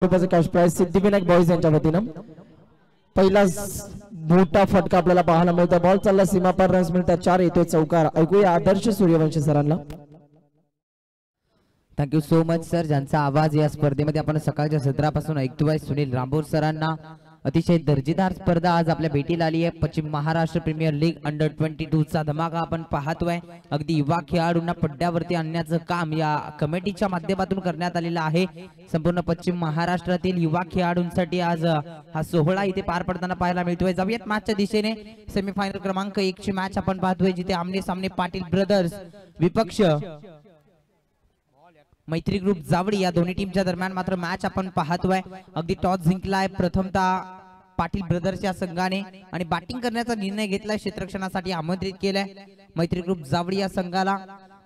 रुपयाचं cash price Siddhivinayak boys यांच्या वतीनं पहिला मोठा फटका आपल्याला पाहायला मिळतो. बॉल चालला सीमापार, रन्स मिळतात 4. येतोय चौकार. ऐकूया आदर्श सूर्यवंशी सरांना. थँक्यू सो मच सर, ज्यांचा आवाज या स्पर्धेमध्ये आपण सकाळच्या सत्रापासून ऐकतोय. सुनील रामभोर सरांना अतिशय दर्जेदार स्पर्धा आज आपल्या भेटीला आली आहे. पश्चिम महाराष्ट्र प्रीमियर लीग अंडर 22 चा धमाका आपण पाहतोय. अगदी युवा खेळाडूंना पड्ड्यावरती आणण्याचं काम या कमिटीच्या माध्यमातून करण्यात आलेलं आहे. संपूर्ण पश्चिम महाराष्ट्रातील युवा खेळाडूंसाठी आज हा सोहळा इथे पार पडताना पाहायला मिळतोय. जाऊयात मॅचच्या दिशेने. सेमीफायनल क्रमांक 1 ची मॅच आपण पाहतोय, जिथे आमने सामने पाटील ब्रदर्स विपक्ष मैत्री ग्रुप जावडी या दोन्ही टीमच्या दरम्यान मात्र मॅच आपण पाहतोय. अगदी टॉस जिंकलाय प्रथमतः पाटील ब्रदर्सच्या संघाने आणि बॅटिंग करण्याचा निर्णय घेतलाय. क्षेत्ररक्षणासाठी आमंत्रित केलंय मैत्री ग्रुप जावडी या संघाला.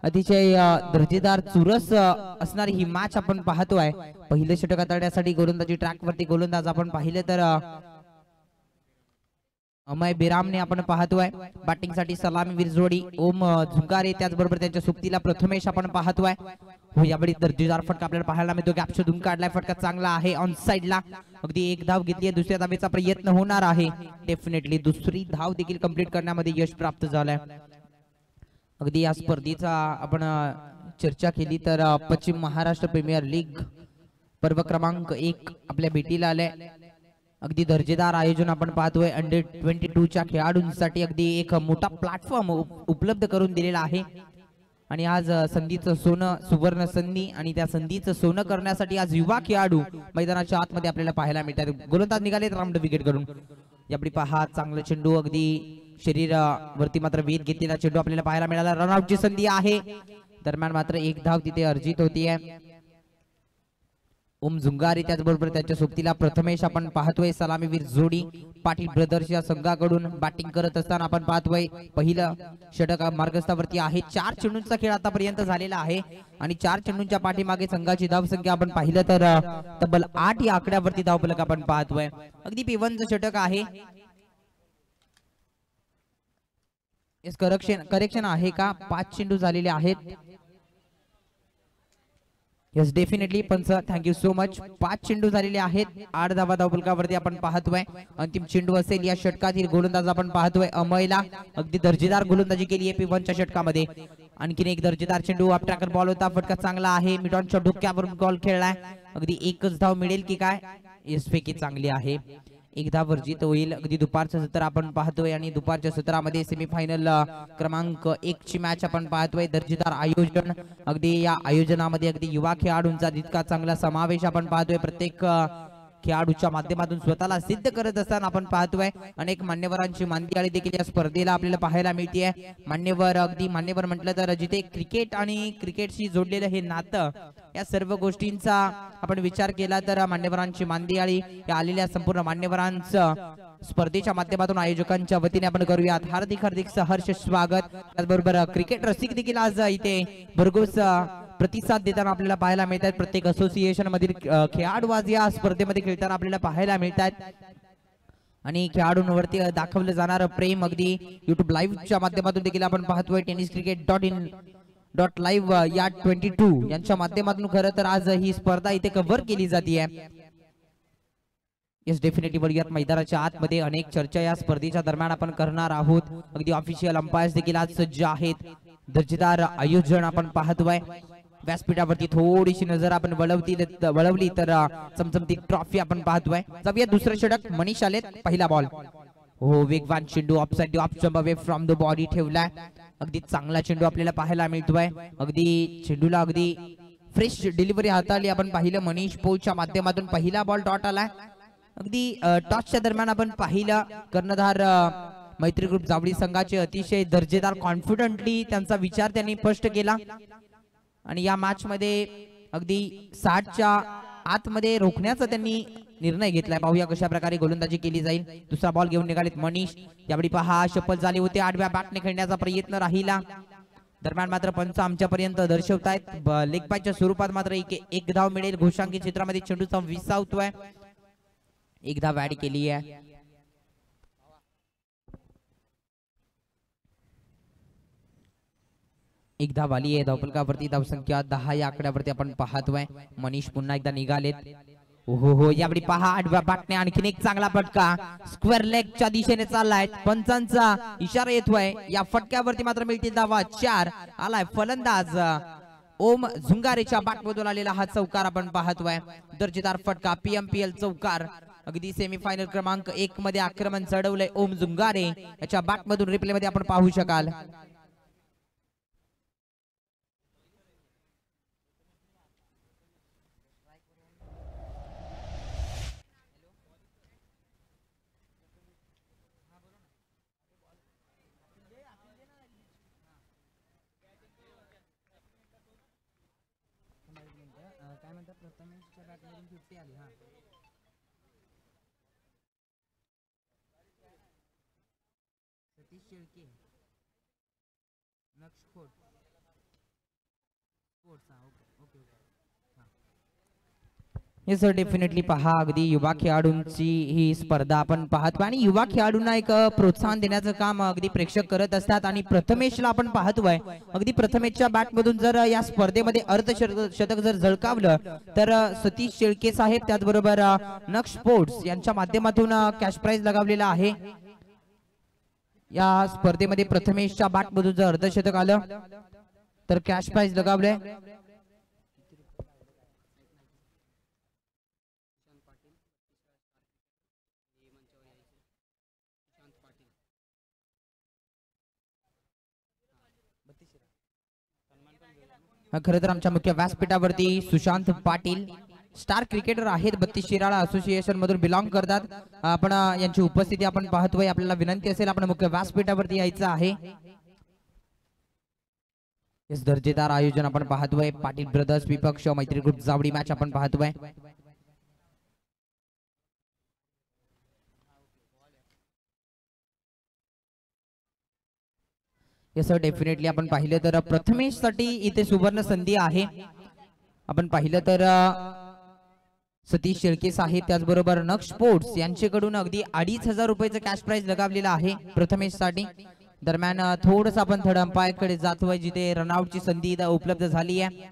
अतिशय दर्जेदार चुरस असणारी ही मॅच आपण पाहतोय. पहिलं षटक हाताळण्यासाठी गोलंदाजी ट्रॅकवरती गोलंदाज आपण पाहिलं तर अमय बिरामने आपण पाहतोय. बॅटिंगसाठी सलामी विरजोडी ओम झुंगारे, त्याचबरोबर त्यांच्या सुप्तीला प्रथमेश आपण पाहतोय. हो, यावेळी दर्जेदार फटका आपल्याला पाहायला मिळतो. गॅप शोधून काढलाय, फटका चांगला आहे ऑन साइडला. अगदी एक धाव घेतली आहे, दुसऱ्या धावेचा प्रयत्न होणार आहे. डेफिनेटली दुसरी धाव देखील कंप्लीट करण्यामध्ये यश प्राप्त झालंय. अगदी या स्पर्धेचा आपण चर्चा केली तर पश्चिम महाराष्ट्र प्रीमियर लीग पर्व क्रमांक 1 आपल्या भेटीला आले. अगदी दर्जेदार आयोजन आपण पाहतोय. अंडर 22 च्या खेळाडूंसाठी अगदी एक मोठा प्लॅटफॉर्म उपलब्ध करून दिलेला आहे. आणि आज संधीचं सोनं, सुवर्ण संधी, आणि त्या संधीचं सोनं करण्यासाठी आज युवा खेळाडू मैदानाच्या आतमध्ये आपल्याला पाहायला मिळतात. गोलंदाज निघालेत राऊंड विकेट करून. यापुढे पहा, चांगला चेंडू, अगदी शरीरावरती मात्र वेध घेतलेला चेंडू आपल्याला पाहायला मिळाला. रनआउटची संधी आहे. दरम्यान मात्र एक धाव तिथे अर्जित होतीये. ओम झुंगारी, त्याचबरोबर त्यांच्या सोबतीला प्रथमेश आपण पाहतोय. सलामीवीर जोडी पाटील ब्रदर्स या संघाकडून बॅटिंग करत असताना आपण पाहतोय. पहिलं षटक मार्गस्थावरती आहे. 4 चेंडूंचा खेळ आतापर्यंत झालेला आहे आणि 4 चेंडूंच्या पाठीमागे संघाची धावसंख्या आपण पाहिलं तर तब्बल 8 या आकड्यावरती धावफलक आपण पाहतोय. अगदी P1चं षटक आहे. करेक्शन आहे का? 5 चेंडू झालेले आहेत. यस, डेफिनेटली पंच, थँक्यू सो मच. 5 चेंडू झालेले आहेत. 8 धावा धावफलकावरती आपण पाहतोय. अंतिम चेंडू असेल या षटकातील. गोलंदाज आपण पाहतोय अमयला. अगदी दर्जेदार गोलंदाजी केली आहे P1च्या षटकामध्ये. आणखीन एक दर्जेदार चेंडू, अपट्रॅकर बॉल होता. फटका चांगला आहे. मिडॉनच्या डोक्यावरून बॉल खेळलाय. अगदी एकच धाव मिळेल की काय? यस, पैकी चांगली आहे. एक धाव वर्जित होईल. अगदी दुपारचं सत्र आपण पाहतोय आणि दुपारच्या सत्रामध्ये सेमीफायनल क्रमांक 1 ची मॅच आपण पाहतोय. दर्जेदार आयोजन. अगदी या आयोजनामध्ये अगदी युवा खेळाडूंचा जितका चांगला समावेश आपण पाहतोय. प्रत्येक खेळाडूच्या माध्यमातून स्वतःला सिद्ध करत असताना आपण पाहतोय. अनेक मान्यवरांची मांदियाळी देखील या स्पर्धेला आपल्याला पाहायला मिळते. मान्यवर, अगदी मान्यवर म्हटलं तर जिथे क्रिकेट आणि क्रिकेटशी जोडलेलं हे नातं, या सर्व गोष्टींचा आपण विचार केला तर मान्यवरांची मांदियाळी या आलेल्या संपूर्ण मान्यवरांचं स्पर्धेच्या माध्यमातून आयोजकांच्या वतीने आपण करूयात हार्दिक हार्दिक सहर्ष स्वागत. त्याचबरोबर क्रिकेट रसिक देखील आज इथे भरघोस प्रतिसाद देताना आपल्याला पाहायला मिळतात. प्रत्येक असोसिएशन मधील खेळाडू आज या स्पर्धेमध्ये खेळताना आपल्याला पाहायला मिळतात. आणि खेळाडूंवरती दाखवलं जाणारं प्रेम अगदी युट्यूब लाईव्हच्या माध्यमातून देखील आपण पाहतोय. tenniscricket.in.live या 22 यांच्या माध्यमातून खरं तर आज ही स्पर्धा इथे कव्हर केली जाते. येस, डेफिनेटली वळूयात मैदानाच्या आतमध्ये. अनेक चर्चा या स्पर्धेच्या दरम्यान आपण करणार आहोत. अगदी ऑफिशियल अंपायर्स देखील आज सज्ज आहेत. दर्जेदार आयोजन आपण पाहतोय. व्यासपीठावरती थोडीशी नजर आपण वळवली तर चमचमती ट्रॉफी आपण पाहतोय. जाऊया दुसरं षटक. मनीष आलेत. पहिला बॉल. हो, वेगवान चेंडू, offside, of jump away from the body ठेवलाय. अगदी चांगला चेंडू आपल्याला पाहायला मिळतोय. अगदी चेंडूला अगदी फ्रेश डिलिव्हरी हाताळली आपण पाहिलं मनीष पोलच्या माध्यमातून. पहिला बॉल डॉट आलाय. अगदी टॉसच्या दरम्यान आपण पाहिलं कर्णधार मैत्री ग्रुप जावडी संघाचे अतिशय दर्जेदार कॉन्फिडंटली त्यांचा विचार त्यांनी स्पष्ट केला. आणि या मॅच मध्ये अगदी 60च्या आतमध्ये रोखण्याचा त्यांनी निर्णय घेतलाय. पाहूया कशा प्रकारे गोलंदाजी केली जाईल. दुसरा बॉल घेऊन निघालेत मनीष. यावेळी पहा, शपथ झाली होते. 8व्या बॅटने खेळण्याचा प्रयत्न राहिला. दरम्यान मात्र पंच आमच्यापर्यंत दर्शवतायत लेग पायच्या स्वरूपात मात्र एक धाव मिळेल. घोषांकी क्षेत्रामध्ये चेंडूचा विसावतोय. एक धाव ऍड केली आहे. एक धाव आली आहे. धावफलकावरती धावसंख्या 10 या आकड्यावरती आपण पाहतोय. मनीष पुन्हा एकदा निघालेत. हो यावेळी पहा आडव्या बाटने आणखीन एक चांगला फटका स्क्वेअर लेगच्या दिशेने चाललाय. पंचांचा इशारा येतोय. या फटक्यावरती मात्र मिळतील धावा 4. आलाय फलंदाज ओम झुंगारेच्या बॅटमधून आलेला हा चौकार आपण पाहतोय. दर्जेदार फटका PMPL चौकार. अगदी सेमीफायनल क्रमांक 1 मध्ये आक्रमण चढवलंय ओम झुंगारे याच्या बॅटमधून. रिप्ले मध्ये आपण पाहू शकाल. काय म्हणतात प्रथमेशच्या बॅटमधून 50 आली. हा सतीश शेळके नक्ष स्पोर्ट्स ओके सर डेफिनेटली पहा अगदी युवा खेळाडूंची ही स्पर्धा आपण पाहतो आणि युवा खेळाडूंना एक प्रोत्साहन देण्याचं काम अगदी प्रेक्षक करत असतात. आणि प्रथमेशला आपण पाहतोय अगदी प्रथमेशच्या बॅटमधून जर या स्पर्धेमध्ये अर्धशतक जर झळकावलं तर सतीश शेळके साहेब त्याचबरोबर नक्ष स्पोर्ट्स यांच्या माध्यमातून कॅश प्राइज लगावलेला आहे. या स्पर्धेमध्ये प्रथमेशच्या बॅटमधून जर अर्धशतक आलं तर कॅश प्राइज लगावलंय. खरं तर आमच्या मुख्य व्यासपीठावरती सुशांत पाटील स्टार क्रिकेटर आहेत. 32 शिराळा असोसिएशन मधून बिलॉंग करतात. आपण यांची उपस्थिती आपण पाहतोय. आपल्याला विनंती असेल आपण मुख्य व्यासपीठावरती यायचं आहे. दर्जेदार आयोजन आपण पाहतोय. पाटील ब्रदर्स विपक्ष मैत्री ग्रुप जावडी मॅच आपण पाहतोय. येस सर डेफिनेटली आपण पाहिलं तर प्रथमेश साठी इथे सुवर्ण संधी आहे. आपण पाहिलं तर सतीश शेळके साहेब त्याचबरोबर नक्ष स्पोर्ट्स यांच्याकडून अगदी 2500 रुपयाचं कॅश प्राइज लगावलेला आहे प्रथमेश साठी. दरम्यान थोडस आपण थर्ड अंपायर कडे जातोय जिथे रनआउटची संधी उपलब्ध झाली आहे.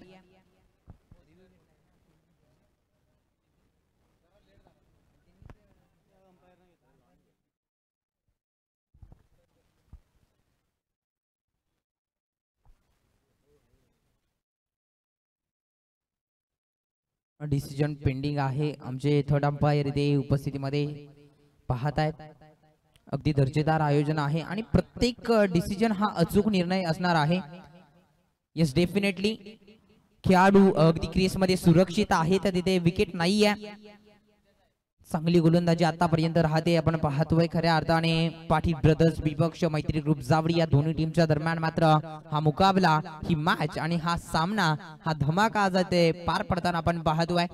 डिसिजन पेंडिंग आहे. आमचे थर्ड अंपायर इथे उपस्थितीमध्ये पाहत आहेत. अगदी दर्जेदार आयोजन आहे आणि प्रत्येक डिसिजन हा अचूक निर्णय असणार आहे. येस डेफिनेटली खेळाडू अगदी क्रीज मध्ये सुरक्षित आहे. तर तिथे विकेट नाहीये. चांगली गोलंदाजी आतापर्यंत राहते आपण पाहतोय. खऱ्या अर्थाने पाटील ब्रदर्स विपक्ष मैत्री ग्रुप जावडी या दोन्ही टीमच्या दरम्यान मात्र हा मुकाबला ही मॅच आणि हा सामना हा धमाका आज ते पार पडताना आपण पाहतोय.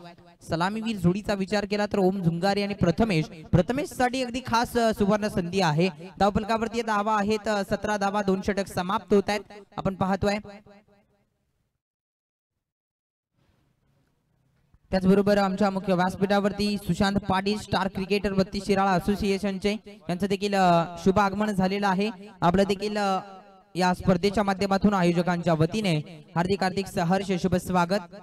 सलामीवीर जोडीचा विचार केला तर ओम झुंगारे आणि प्रथमेश साठी अगदी खास सुवर्ण संधी आहे. धावफलकावरती धावा आहेत 17 धावा 2 षटक समाप्त होत आहेत आपण पाहतोय. त्याचबरोबर आमच्या मुख्य व्यासपीठावरती सुशांत पाटील स्टार क्रिकेटर 32 शिराळा असोसिएशनचे यांचं देखील शुभ आगमन झालेलं आहे. आपलं देखील या स्पर्धेच्या माध्यमातून आयोजकांच्या वतीने हार्दिक हार्दिक सहर्ष शुभ स्वागत.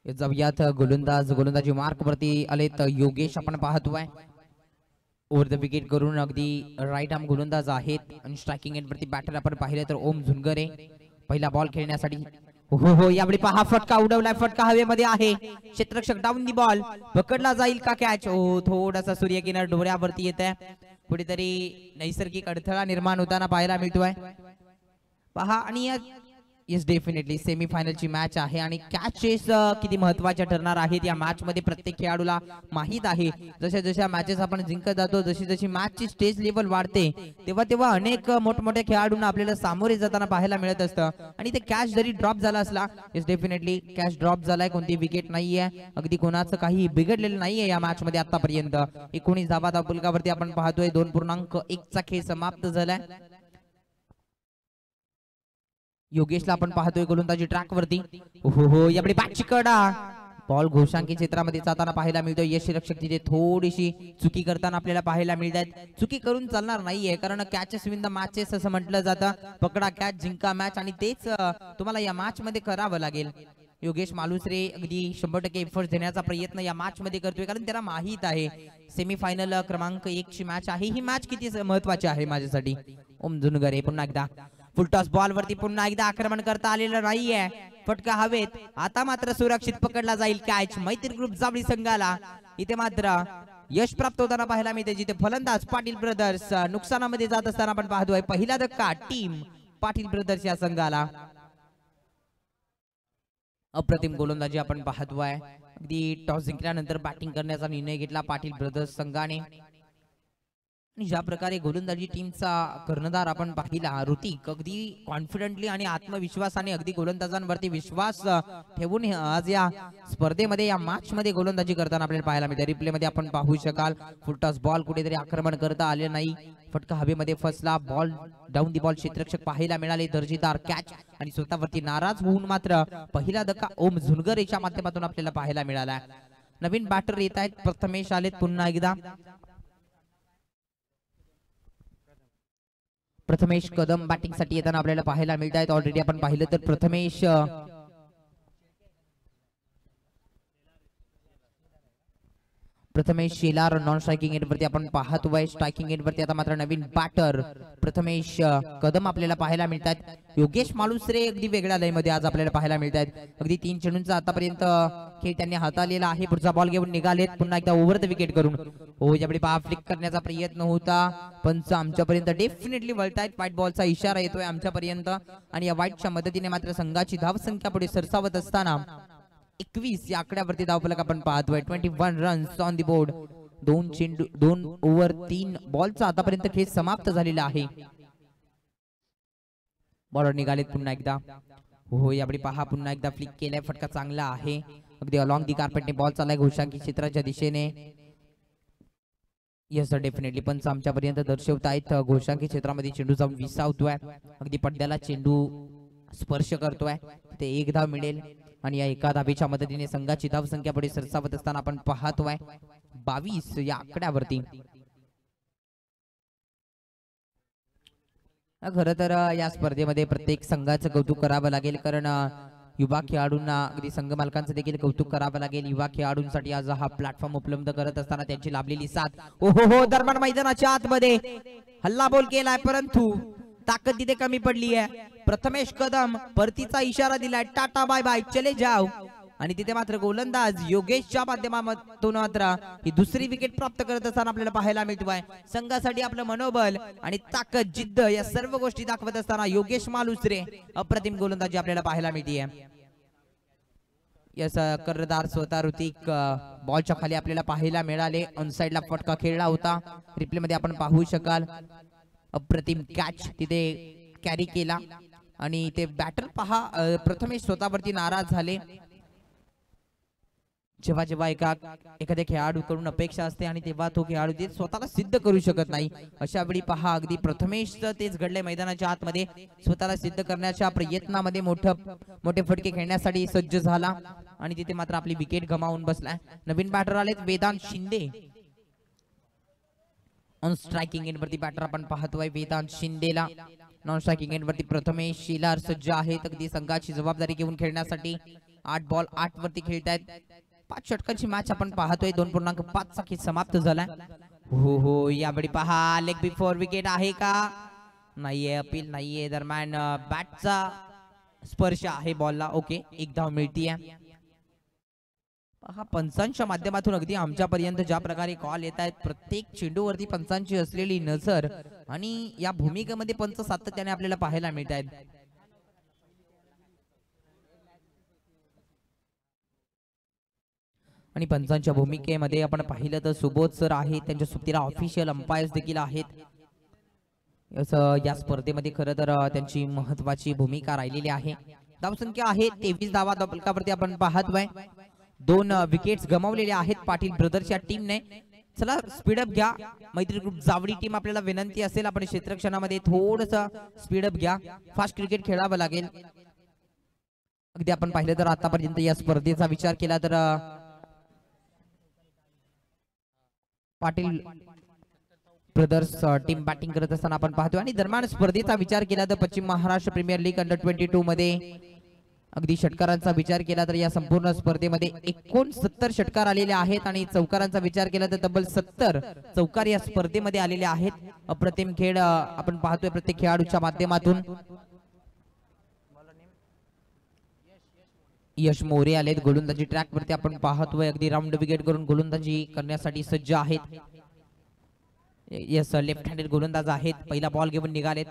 जाऊयात गोलंदाजी मार्क वरती आलेत योगेश आपण पाहतोय. ओव्हर द विकेट करून अगदी राईट आर्म गोलंदाज आहेत आणि स्ट्रायकिंग एंड वरती बॅटर आपण पाहिलं तर ओम झुंगरे पहिला बॉल खेळण्यासाठी. हो यावेळी पहा फटका उडवलाय. फटका हवेमध्ये आहे. क्षेत्ररक्षक डाऊन दी बॉल पकडला जाईल का कॅच. थोडासा सूर्यकिरण डोळ्यावरती येत आहे. कुठेतरी नैसर्गिक अडथळा निर्माण होताना पाहायला मिळतोय पहा. आणि येस डेफिनेटली सेमीफायनलची मॅच आहे आणि कॅचेस किती महत्वाच्या ठरणार आहेत या मॅच मध्ये प्रत्येक खेळाडूला माहित आहे. जशा जशा मॅचेस आपण जिंकत जातो जशी जशी मॅचची स्टेज लेवल वाढते तेव्हा तेव्हा अनेक मोठमोठ्या खेळाडूंना आपल्याला सामोरे जाताना पाहायला मिळत असतं. आणि ते कॅच जरी ड्रॉप झाला असला येस डेफिनेटली कॅच ड्रॉप झालाय. कोणती विकेट नाहीये. अगदी कोणाचं काही बिघडलेलं नाहीये या मॅच मध्ये आतापर्यंत. 19 धावा धावफलकावरती आपण पाहतोय. 2.1 चा खेळ समाप्त झालाय. योगेशला आपण पाहतोय गोलंदाजी ट्रॅक वरती. हो यावेळी बॅटची कडा बॉल घोषांकी क्षेत्रामध्ये जाताना पाहायला मिळतो. यष्टिरक्षक तिथे थोडीशी चुकी करताना आपल्याला पाहायला मिळतात. चुकी करून चालणार नाहीये कारण कॅचेस विन द मॅचेस असं म्हटलं जातं. पकडा कॅच जिंका मॅच आणि तेच तुम्हाला या मॅच मध्ये करावं लागेल. योगेश मालुसरे अगदी 100% एफर्ट देण्याचा प्रयत्न या मॅच मध्ये करतोय कारण त्याला माहित आहे सेमीफायनल क्रमांक 1 ची मॅच आहे. ही मॅच किती महत्वाची आहे माझ्यासाठी. ओम झुनगरे पुन्हा एकदा फुलटॉस बॉल वरती पुन्हा एकदा आक्रमण करता आलेलं नाहीये. फटका हवेत. आता मात्र सुरक्षित पकडला जाईल कॅच मैत्री ग्रुप जावळी संघाला. इथे मात्र यश प्राप्त होताना पाहायला मिळते जिथे फलंदाज पाटील ब्रदर्स नुकसानामध्ये जात असताना आपण पाहतोय. पहिला धक्का टीम पाटील ब्रदर्स या संघाला. अप्रतिम गोलंदाजी आपण पाहतोय. अगदी टॉस जिंकल्यानंतर बॅटिंग करण्याचा निर्णय घेतला पाटील ब्रदर्स संघाने. आणि ज्या प्रकारे गोलंदाजी टीमचा कर्णधार आपण पाहिला ऋतिक अगदी कॉन्फिडेंटली आणि आत्मविश्वासाने अगदी गोलंदाजांवरती विश्वास ठेवून आज या स्पर्धेमध्ये या मॅच मध्ये गोलंदाजी करताना आपल्याला पाहायला मिळते. रिप्ले मध्ये आपण पाहू शकाल फुलटॉस बॉल कुठेतरी आक्रमण करता आले नाही. फटका हवेमध्ये फसला. बॉल डाऊन दी बॉल क्षेत्ररक्षक पाहायला मिळाले. दर्जेदार कॅच आणि स्वतःवरती नाराज होऊन मात्र पहिला धक्का ओम झुनगरेच्या माध्यमातून आपल्याला पाहायला मिळाला. नवीन बॅटर येत आहेत. प्रथमेश आलेत पुन्हा एकदा. प्रथमेश कदम बॅटिंग साठी येताना आपल्याला पाहायला मिळत आहेत. ऑलरेडी आपण पाहिलं तर Prathamesh Shelar non striking end वरती आपण पाहतोय. स्ट्रायकिंग एंड वरती आता मात्र नवीन बॅटर प्रथमेश कदम आपल्याला पाहायला मिळतात. योगेश मालुसरे अगदी वेगळ्या लय मध्ये आज आपल्याला पाहायला मिळतात. अगदी 3 चेंडूंचा आतापर्यंत खेळ त्यांनी हाताळलेला आहे. पुढचा बॉल घेऊन निघालेत पुन्हा एकदा ओव्हर द विकेट करून. हो यावेळी पहा फ्लिक करण्याचा प्रयत्न होता. पंच आमच्यापर्यंत डेफिनेटली वळतायत. व्हाईट बॉलचा इशारा येतोय आमच्यापर्यंत आणि या व्हाईटच्या मदतीने मात्र संघाची धावसंख्या पुढे सरसावत असताना 21 या आकड्यावरती धावफलक आपण पाहतोय. 21 runs on the board. 2 over 3 बॉलचा आतापर्यंत खेळ समाप्त झालेला आहे. बॉलर निघालेत पुन्हा एकदा. हो यावेळी पहा पुन्हा एकदा फ्लिक केलाय. फटका चांगला आहे. अगदी अलॉंग दी कार्पेटने बॉल चाललाय घोषांकी क्षेत्राच्या दिशेने. यस डेफिनेटली पंच आमच्यापर्यंत दर्शवतायत. घोषांकी क्षेत्रामध्ये चेंडू जाऊन विसावतोय. अगदी पडद्याला चेंडू स्पर्श करतोय. ते 1 धाव मिळेल आणि या एका धावेच्या मदतीने संघाची धावसंख्या पुढे सरसावत असताना आपण पाहतोय 22 या आकड्यावरती. खरं तर या स्पर्धेमध्ये प्रत्येक संघाचं कौतुक करावं लागेल कारण युवा खेळाडूंना अगदी संघ मालकांचं देखील कौतुक करावं लागेल. युवा खेळाडूंसाठी आज हा प्लॅटफॉर्म उपलब्ध करत असताना त्यांची लाभलेली साथ. हो दरम्यान मैदानाच्या आतमध्ये हल्ला बोल केलाय परंतु ताकद तिथे कमी पडली आहे. प्रथमेश कदम परतीचा इशारा दिलाय. टाटा बाय बाय चले जाओ. आणि तिथे मात्र गोलंदाज योगेशच्या माध्यमातून मात्र ही दुसरी विकेट प्राप्त करत असताना आपल्याला पाहायला मिळतोय. संघासाठी आपलं मनोबल आणि ताकद जिद्द या सर्व गोष्टी दाखवत असताना योगेश मालुसरे अप्रतिम गोलंदाजी आपल्याला पाहायला मिळते. यस कर्णधार स्वतः ऋतिक बॉलच्या खाली आपल्याला पाहायला मिळाले. ऑन साइडला फटका खेळला होता. रिप्ले मध्ये आपण पाहू शकाल. अप्रतिम कॅच तिथे कॅरी केला आणि ते बॅटर पहा प्रथमेश स्वतःवरती नाराज झाले. जेव्हा जेव्हा एखाद्या खेळाडूकडून अपेक्षा असते आणि तेव्हा तो खेळाडू ते स्वतःला सिद्ध करू शकत नाही. अशा वेळी पहा अगदी प्रथमेश तेच घडले. मैदानाच्या आतमध्ये स्वतःला सिद्ध करण्याच्या प्रयत्नामध्ये मोठे फटके खेळण्यासाठी सज्ज झाला आणि तिथे मात्र आपली विकेट गमावून बसलाय. नवीन बॅटर आलेत Vedant Shinde. On striking end वरती बॅटर आपण पाहतोय वेदांत शिंदेला. नॉन स्ट्रायकिंग एंड वरती प्रथमेश शेलार सज्ज आहेत अगदी संघाची जबाबदारी घेऊन खेळण्यासाठी. 8 बॉल 8 वरती खेळतायत. 5 षटकांची मॅच आपण पाहतोय. 2.5 चा खेळ समाप्त झालाय. हो यावेळी पहा लेग बिफोर विकेट आहे का नाहीये. अपील नाहीये. दरम्यान बॅटचा स्पर्श आहे बॉलला. ओके 1 धाव मिळतीये. पहा पंचांच्या माध्यमातून अगदी आमच्यापर्यंत ज्या प्रकारे कॉल येत आहेत प्रत्येक चेंडूवरती पंचांची असलेली नजर आणि या भूमिकेमध्ये पंच सातत्याने आपल्याला पाहायला मिळत आहेत. आणि पंचांच्या भूमिकेमध्ये आपण पाहिलं तर सुबोध सर आहेत. त्यांच्या सोबतीला ऑफिशियल अंपायर्स देखील आहेत. या स्पर्धेमध्ये खरं तर त्यांची महत्वाची भूमिका राहिलेली आहे. धावसंख्या आहे 23 धावा फलकावरती आपण पाहतोय. 2 विकेट्स गमावलेले आहेत पाटील ब्रदर्स या टीमने. चला स्पीडअप घ्या. मैत्री ग्रुप जावळी टीम आपल्याला विनंती असेल आपण क्षेत्रक्षणामध्ये थोडंसं स्पीडअप घ्या. फास्ट क्रिकेट खेळावं लागेल. अगदी आपण पाहिलं तर आतापर्यंत या स्पर्धेचा विचार केला तर पाटील ब्रदर्स टीम बॅटिंग करत असताना आपण पाहतो आणि दरम्यान स्पर्धेचा विचार केला तर पश्चिम महाराष्ट्र प्रीमियर लीग अंडर 22 मध्ये अगदी षटकारांचा विचार केला तर या संपूर्ण स्पर्धेमध्ये 69 षटकार आलेले आहेत आणि चौकारांचा विचार केला तर तब्बल 70 चौकार या स्पर्धेमध्ये आलेले आहेत. अप्रतिम खेळ आपण पाहतोय प्रत्येक खेळाडूच्या माध्यमातून. यश मोरे आलेत गोलंदाजी ट्रॅक वरती आपण पाहतोय अगदी राऊंड विकेट करून गोलंदाजी करण्यासाठी सज्ज आहेत. यस लेफ्ट हँडेड गोलंदाज आहेत. पहिला बॉल घेऊन निघालेत.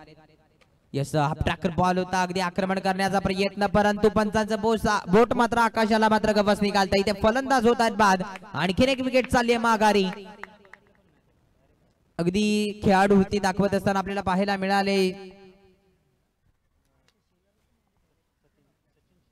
यस हाफ ट्रॅकर बॉल होता अगदी आक्रमण करण्याचा प्रयत्न परंतु पंचांचं बोट मात्र आकाशाला मात्र गवस निघालता. इथे फलंदाज होत आहेत बाद. आणखीन एक विकेट चालली आहे माघारी. अगदी खेळाडू होती दाखवत असताना आपल्याला पाहायला मिळाले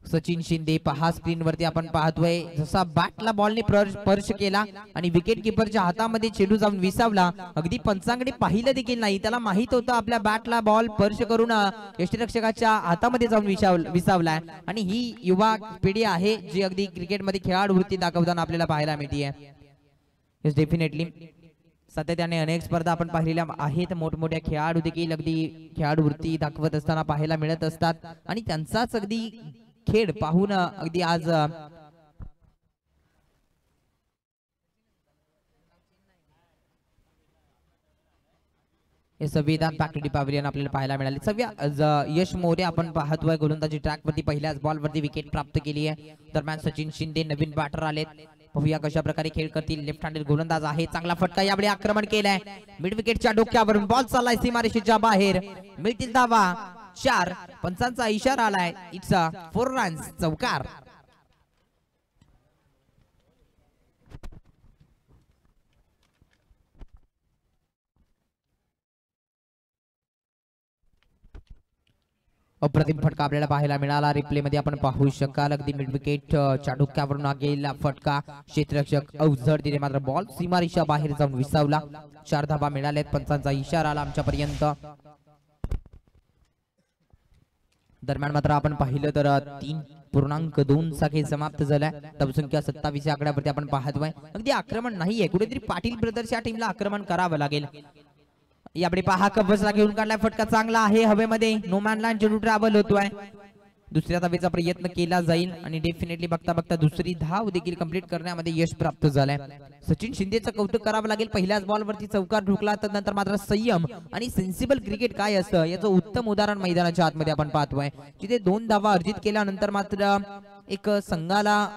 सचिन शिंदे. पहा स्क्रीन वरती आपण पाहतोय जसा बॅटला बॉलने स्पर्श केला आणि विकेट किपरच्या हातामध्ये चेंडू जाऊन विसावला. अगदी पंचांकडे पाहिलं देखील नाही. त्याला माहित होतं आपल्या बॅटला बॉल स्पर्श करून यष्टिरक्षकाच्या हातामध्ये जाऊन विसावलाय. आणि ही युवा पिढी आहे जी अगदी क्रिकेटमध्ये खेळाडू वृत्ती दाखवताना आपल्याला पाहायला मिळते. येस डेफिनेटली सातत्याने अनेक स्पर्धा आपण पाहिलेल्या आहेत. मोठमोठ्या खेळाडू देखील अगदी खेळाडू वृत्ती दाखवत असताना पाहायला मिळत असतात आणि त्यांचाच अगदी खेळ पाहून अगदी आज हे संविधान पॅकेटी पावलियन आपल्याला पाहायला मिळाले. यश मोरे आपण पाहतोय गोलंदाजी ट्रॅक वरती पहिल्याच बॉल वरती विकेट प्राप्त केली आहे. दरम्यान सचिन शिंदे नवीन बॅटर आलेत. पाहूया कशा प्रकारे खेळ करतील. लेफ्ट हँडेड गोलंदाज आहे. चांगला फटका यावेळी आक्रमण केलाय. मिड विकेटच्या डोक्यावरून बॉल चाललाय सीमारेषेच्या बाहेर. मिळतील धावा 4. पंचांचा इशारा आलाय. इट्स 4 रन्स चौकार. अप्रतिम फटका आपल्याला पाहायला मिळाला. रिप्ले मध्ये आपण पाहू शकाल अगदी मिड विकेट च्या डोक्यावरून गेलेला फटका. क्षेत्ररक्षक अवजडतीने मात्र बॉल सीमारेषा बाहेर जाऊन विसावला. 4 धावा मिळाल्यात. पंचांचा इशारा आला आमच्यापर्यंत. दरम्यान मात्र आपण पाहिलं तर 3.2 चा खेळ समाप्त झालाय. धावसंख्या 27 या आकड्यावरती आपण पाहतोय. अगदी आक्रमण नाहीये. कुठेतरी पाटील ब्रदर्स या टीमला आक्रमण करावं लागेल. याकडे पहा कव्हर्सला घेऊन काढलाय. फटका चांगला आहे हवेमध्ये. नो मॅन लँड चेंडू ट्रॅव्हल होतोय. दुसऱ्या धावेचा प्रयत्न केला जाईल आणि डेफिनेटली बघता बघता दुसरी धाव देखील कंप्लीट करण्यामध्ये यश प्राप्त झालंय. सचिन शिंदेचं कौतुक करावं लागेल. पहिल्याच बॉलवरती चौकार ठोकला. त्यानंतर मात्र संयम आणि सेन्सिबल क्रिकेट काय असतं याचं उत्तम उदाहरण मैदानाच्या आतमध्ये आपण पाहतोय. जिथे 2 धावा अर्जित केल्यानंतर मात्र एक संघाला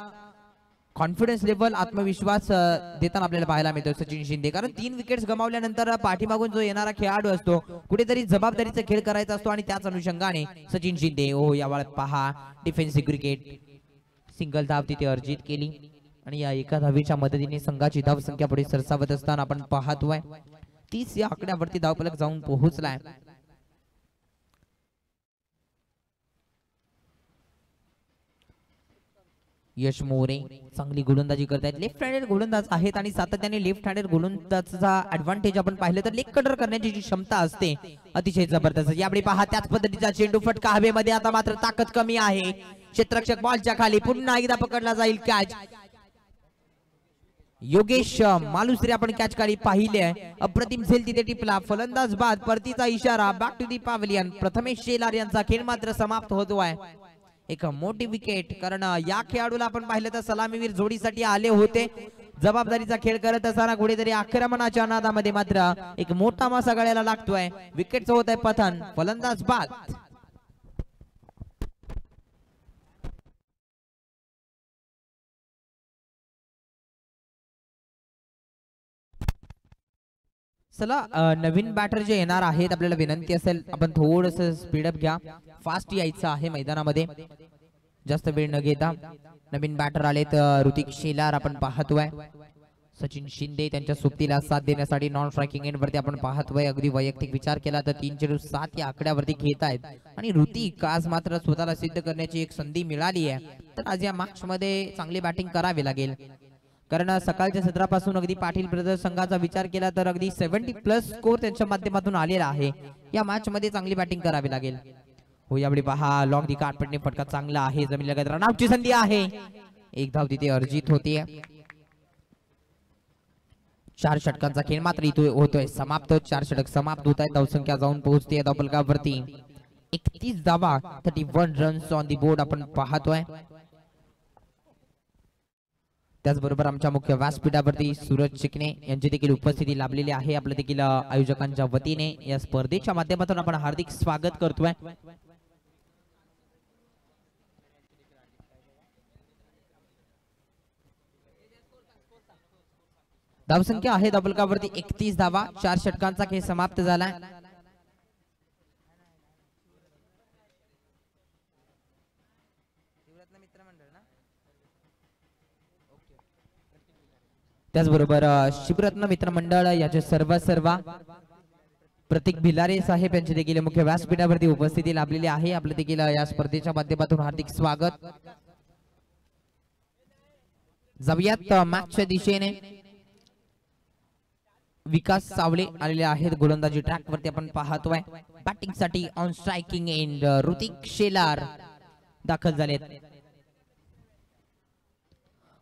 कॉन्फिडन्स लेवल आत्मविश्वास देताना आपल्याला पाहायला मिळतो सचिन शिंदे. कारण 3 विकेट्स गमावल्यानंतर पाठीमागून जो येणारा खेळाडू असतो कुठेतरी जबाबदारीचा खेळ करायचा असतो आणि त्याच अनुषंगाने सचिन शिंदे या वेळेत पहा डिफेन्सिव्ह क्रिकेट सिंगल धाव तिथे अर्जित केली आणि या एका धावेच्या मदतीने संघाची धावसंख्या पुढे सरसावत असताना आपण पाहतोय 30 या आकड्यावरती धावफलक जाऊन पोहोचलाय. यश मोरे चांगली गोलंदाजी करतायत. लेफ्ट हँडेड गोलंदाज आहेत आणि सातत्याने लेफ्ट हँडेड गोलंदाजाचा ऍडव्हान्टेज आपण पाहिलं तर लेग कटर करण्याची जी क्षमता असते अतिशय जबरदस्त. यावेळी पहा त्याच पद्धतीचा चेंडू फटका हवेमध्ये. आता मात्र ताकद कमी आहे. क्षेत्ररक्षक बॉलच्या खाली. पुन्हा एकदा पकडला जाईल कॅच. योगेश मालुसरे आपण कॅच काढी पाहिले. अप्रतिम झेल तिथे टिपला. फलंदाज बाद. परतीचा इशारा. Back to the pavilion. Prathamesh Shelar यांचा खेळ मात्र समाप्त होतोय. एक मोठी विकेट. कारण या खेळाडूला आपण पाहिलं तर सलामीवीर जोडीसाठी आले होते. जबाबदारीचा खेळ करत असताना कुठेतरी आक्रमणाच्या नादामध्ये मात्र एक मोठा मासा गळ्याला लागतोय. विकेटचं होत आहे पतन. फलंदाज बाद. चला नवीन बॅटर जे येणार आहेत आपल्याला विनंती असेल आपण थोडस स्पीडअप घ्या. फास्ट यायचं आहे मैदानामध्ये. जास्त वेळ न घेता नवीन बॅटर आलेत. ऋतिक शेलार आपण पाहतोय. सचिन शिंदे त्यांच्या सोबतीला साथ देण्यासाठी नॉन स्ट्रायकिंग एंड वरती आपण पाहतोय. अगदी वैयक्तिक विचार केला तर 3-7 या आकड्यावरती खेळत आहेत आणि ऋतिक आज मात्र स्वतःला सिद्ध करण्याची एक संधी मिळाली आहे. तर आज या मॅच मध्ये चांगली बॅटिंग करावी लागेल. कारण सकाळच्या सत्रापासून अगदी पाटील ब्रदर्स संघाचा विचार केला तर अगदी 70+ स्कोर त्यांच्या माध्यमातून आलेला आहे. या मॅच मध्ये चांगली बॅटिंग करावी लागेल. हो यावेळी पहा लॉंग दी काटपटने फटका चांगला आहे, जमीन लगत रनआउटची संधी आहे, एक धाव तिथे अर्जित होते. 4 षटकांचा खेळ मात्र इथे होतोय समाप्त. 4 षटक समाप्त होत आहेत. धावसंख्या जाऊन पोहोचते धावफलकावरती 31 धावा, 31 रन्स ऑन दी बोर्ड आपण पाहतोय. त्याचबरोबर आमच्या मुख्य व्यासपीठावरती सूरज चिकणे यांची देखील उपस्थिती लाभलेली आहे. आपल्या देखील आयोजकांच्या वतीने या स्पर्धेच्या माध्यमातून आपण हार्दिक स्वागत करतोय. धावसंख्या आहे धावफलकावरती 31 धावा. 4 षटकांचा खेळ समाप्त झालाय. त्याचबरोबर शिवरत्न मित्रमंडळ याचे सर्व प्रतीक भिलारे साहेब यांची देखील मुख्य व्यासपीठावरती उपस्थिती लाभलेली आहे. आपलं देखील या स्पर्धेच्या माध्यमातून हार्दिक स्वागत. जाऊयात मॅचच्या दिशेने. विकास सावळे आलेले आहेत गोलंदाजी ट्रॅक वरती आपण पाहतोय. बॅटिंग साठी on striking end Hrithik Shelar दाखल झालेत.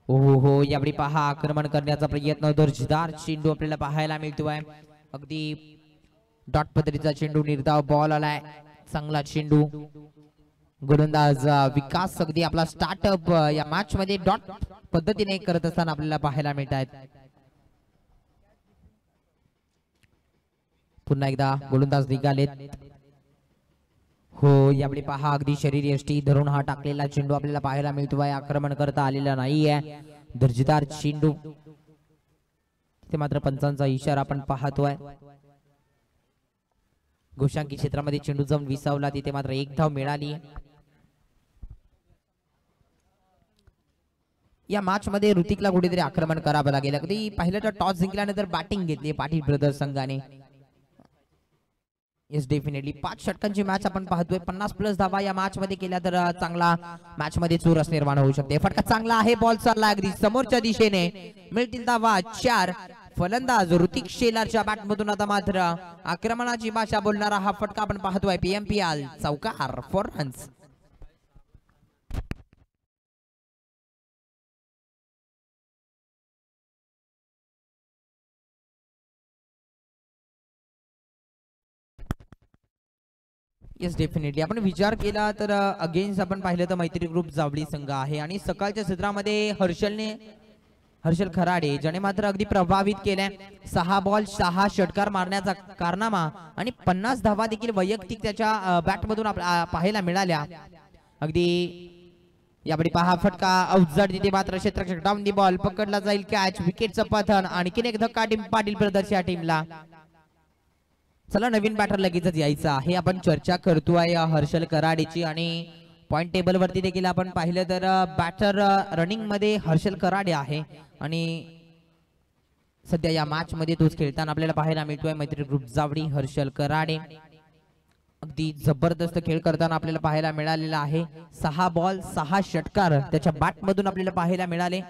हो यावेळी पहा आक्रमण करण्याचा प्रयत्न, दर्जेदार चेंडू आपल्याला पाहायला मिळतोय. अगदी डॉट पद्धतीचा चेंडू, निर्धाव बॉल आलाय, चांगला चेंडू. गोलंदाज विकास अगदी आपला स्टार्टअप या मॅच मध्ये डॉट पद्धतीने करत असताना आपल्याला पाहायला मिळत आहेत. पुन्हा एकदा गोलंदाज निघालेत. हो यावेळी पहा अगदी शरीर यष्टी धरून हा टाकलेला चेंडू आपल्याला पाहायला मिळतोय. आक्रमण करता आलेला नाहीये, दर्जेदार चेंडू. ते मात्र पंचांचा इशारा आपण पाहतोय. गोशांकी क्षेत्रामध्ये चेंडू जाऊन विसावला, तिथे मात्र एक धाव मिळाली. या मॅच मध्ये ऋतिकला कुठेतरी आक्रमण करावं लागेल. अगदी पहिलं तर टॉस जिंकल्यानंतर बॅटिंग घेतली पाटील ब्रदर्स संघाने. येस डेफिनेटली 5 षटकांची मॅच आपण पाहतोय. 50+ धावा या मॅच मध्ये केल्या तर चांगला मॅच मध्ये चुरस निर्माण होऊ शकते. फटका चांगला आहे, बॉल चालला अगदी समोरच्या दिशेने, मिळतील धावा 4. फलंदाज ऋतिक शेलारच्या बॅट मधून आता मात्र आक्रमणाची भाषा बोलणारा हा फटका आपण पाहतोय. PMPL चौकार 4 रन्स. येस डेफिनेटली आपण विचार केला तर अगेन्स्ट आपण पाहिलं तर मैत्री ग्रुप जावळी संघ आहे आणि सकाळच्या सत्रामध्ये हर्षल खराडे ज्याने मात्र अगदी प्रभावित केलाय. 6 बॉल 6 षटकार मारण्याचा कारनामा आणि 50 धावा देखील वैयक्तिक त्याच्या बॅट मधून पाहायला मिळाल्या. अगदी यावेळी पहा फटका अवजड, तिथे मात्र क्षेत्ररक्षक डाऊन दी बॉल, पकडला जाईल कॅच, विकेटचं पतन. आणखीन एक धक्का टीम पाटील ब्रदर्स या टीमला. चला नवीन बॅटर लगेचच यायचा आहे. आपण चर्चा करतोय हर्षल कराडेची आणि पॉइंट टेबल वरती देखील आपण पाहिलं तर बॅटर रनिंग मध्ये हर्षल कराडे आहे आणि सध्या या मॅच मध्ये तोच खेळताना आपल्याला पाहायला मिळतोय. मैत्री ग्रुप जावडी हर्षल कराडे अगदी जबरदस्त खेळ करताना आपल्याला पाहायला मिळालेला आहे. 6 बॉल 6 षटकार त्याच्या बॅट मधून आपल्याला पाहायला मिळाले.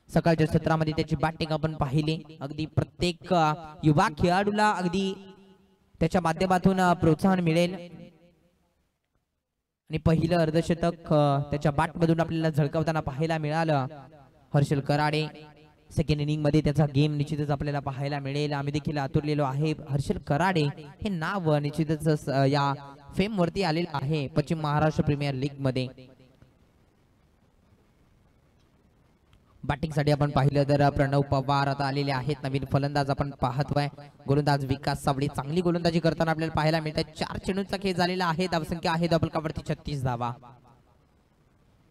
सकाळच्या सत्रामध्ये त्याची बॅटिंग आपण पाहिली. अगदी प्रत्येक युवा खेळाडूला अगदी त्याच्या माध्यमातून प्रोत्साहन मिळेल आणि पहिलं अर्धशतक त्याच्या बॅट मधून आपल्याला झळकावताना पाहायला मिळालं. हर्षल कराडे सेकंड इनिंग मध्ये त्याचा गेम निश्चितच आपल्याला पाहायला मिळेल. आम्ही देखील आतुरलेलो आहे. हर्षल कराडे हे नाव निश्चितच या फेम वरती आलेलं आहे पश्चिम महाराष्ट्र प्रीमियर लीग मध्ये. बॅटिंग साठी आपण पाहिलं तर प्रणव पवार आता आलेले आहेत. नवीन फलंदाज आपण पाहतोय. गोलंदाज विकास सावळे चांगली गोलंदाजी करताना आपल्याला पाहायला मिळतात. 4 चेंडूंचा खेळ झालेला आहे. धावसंख्या आहे धावफलकावरती 36 धावा.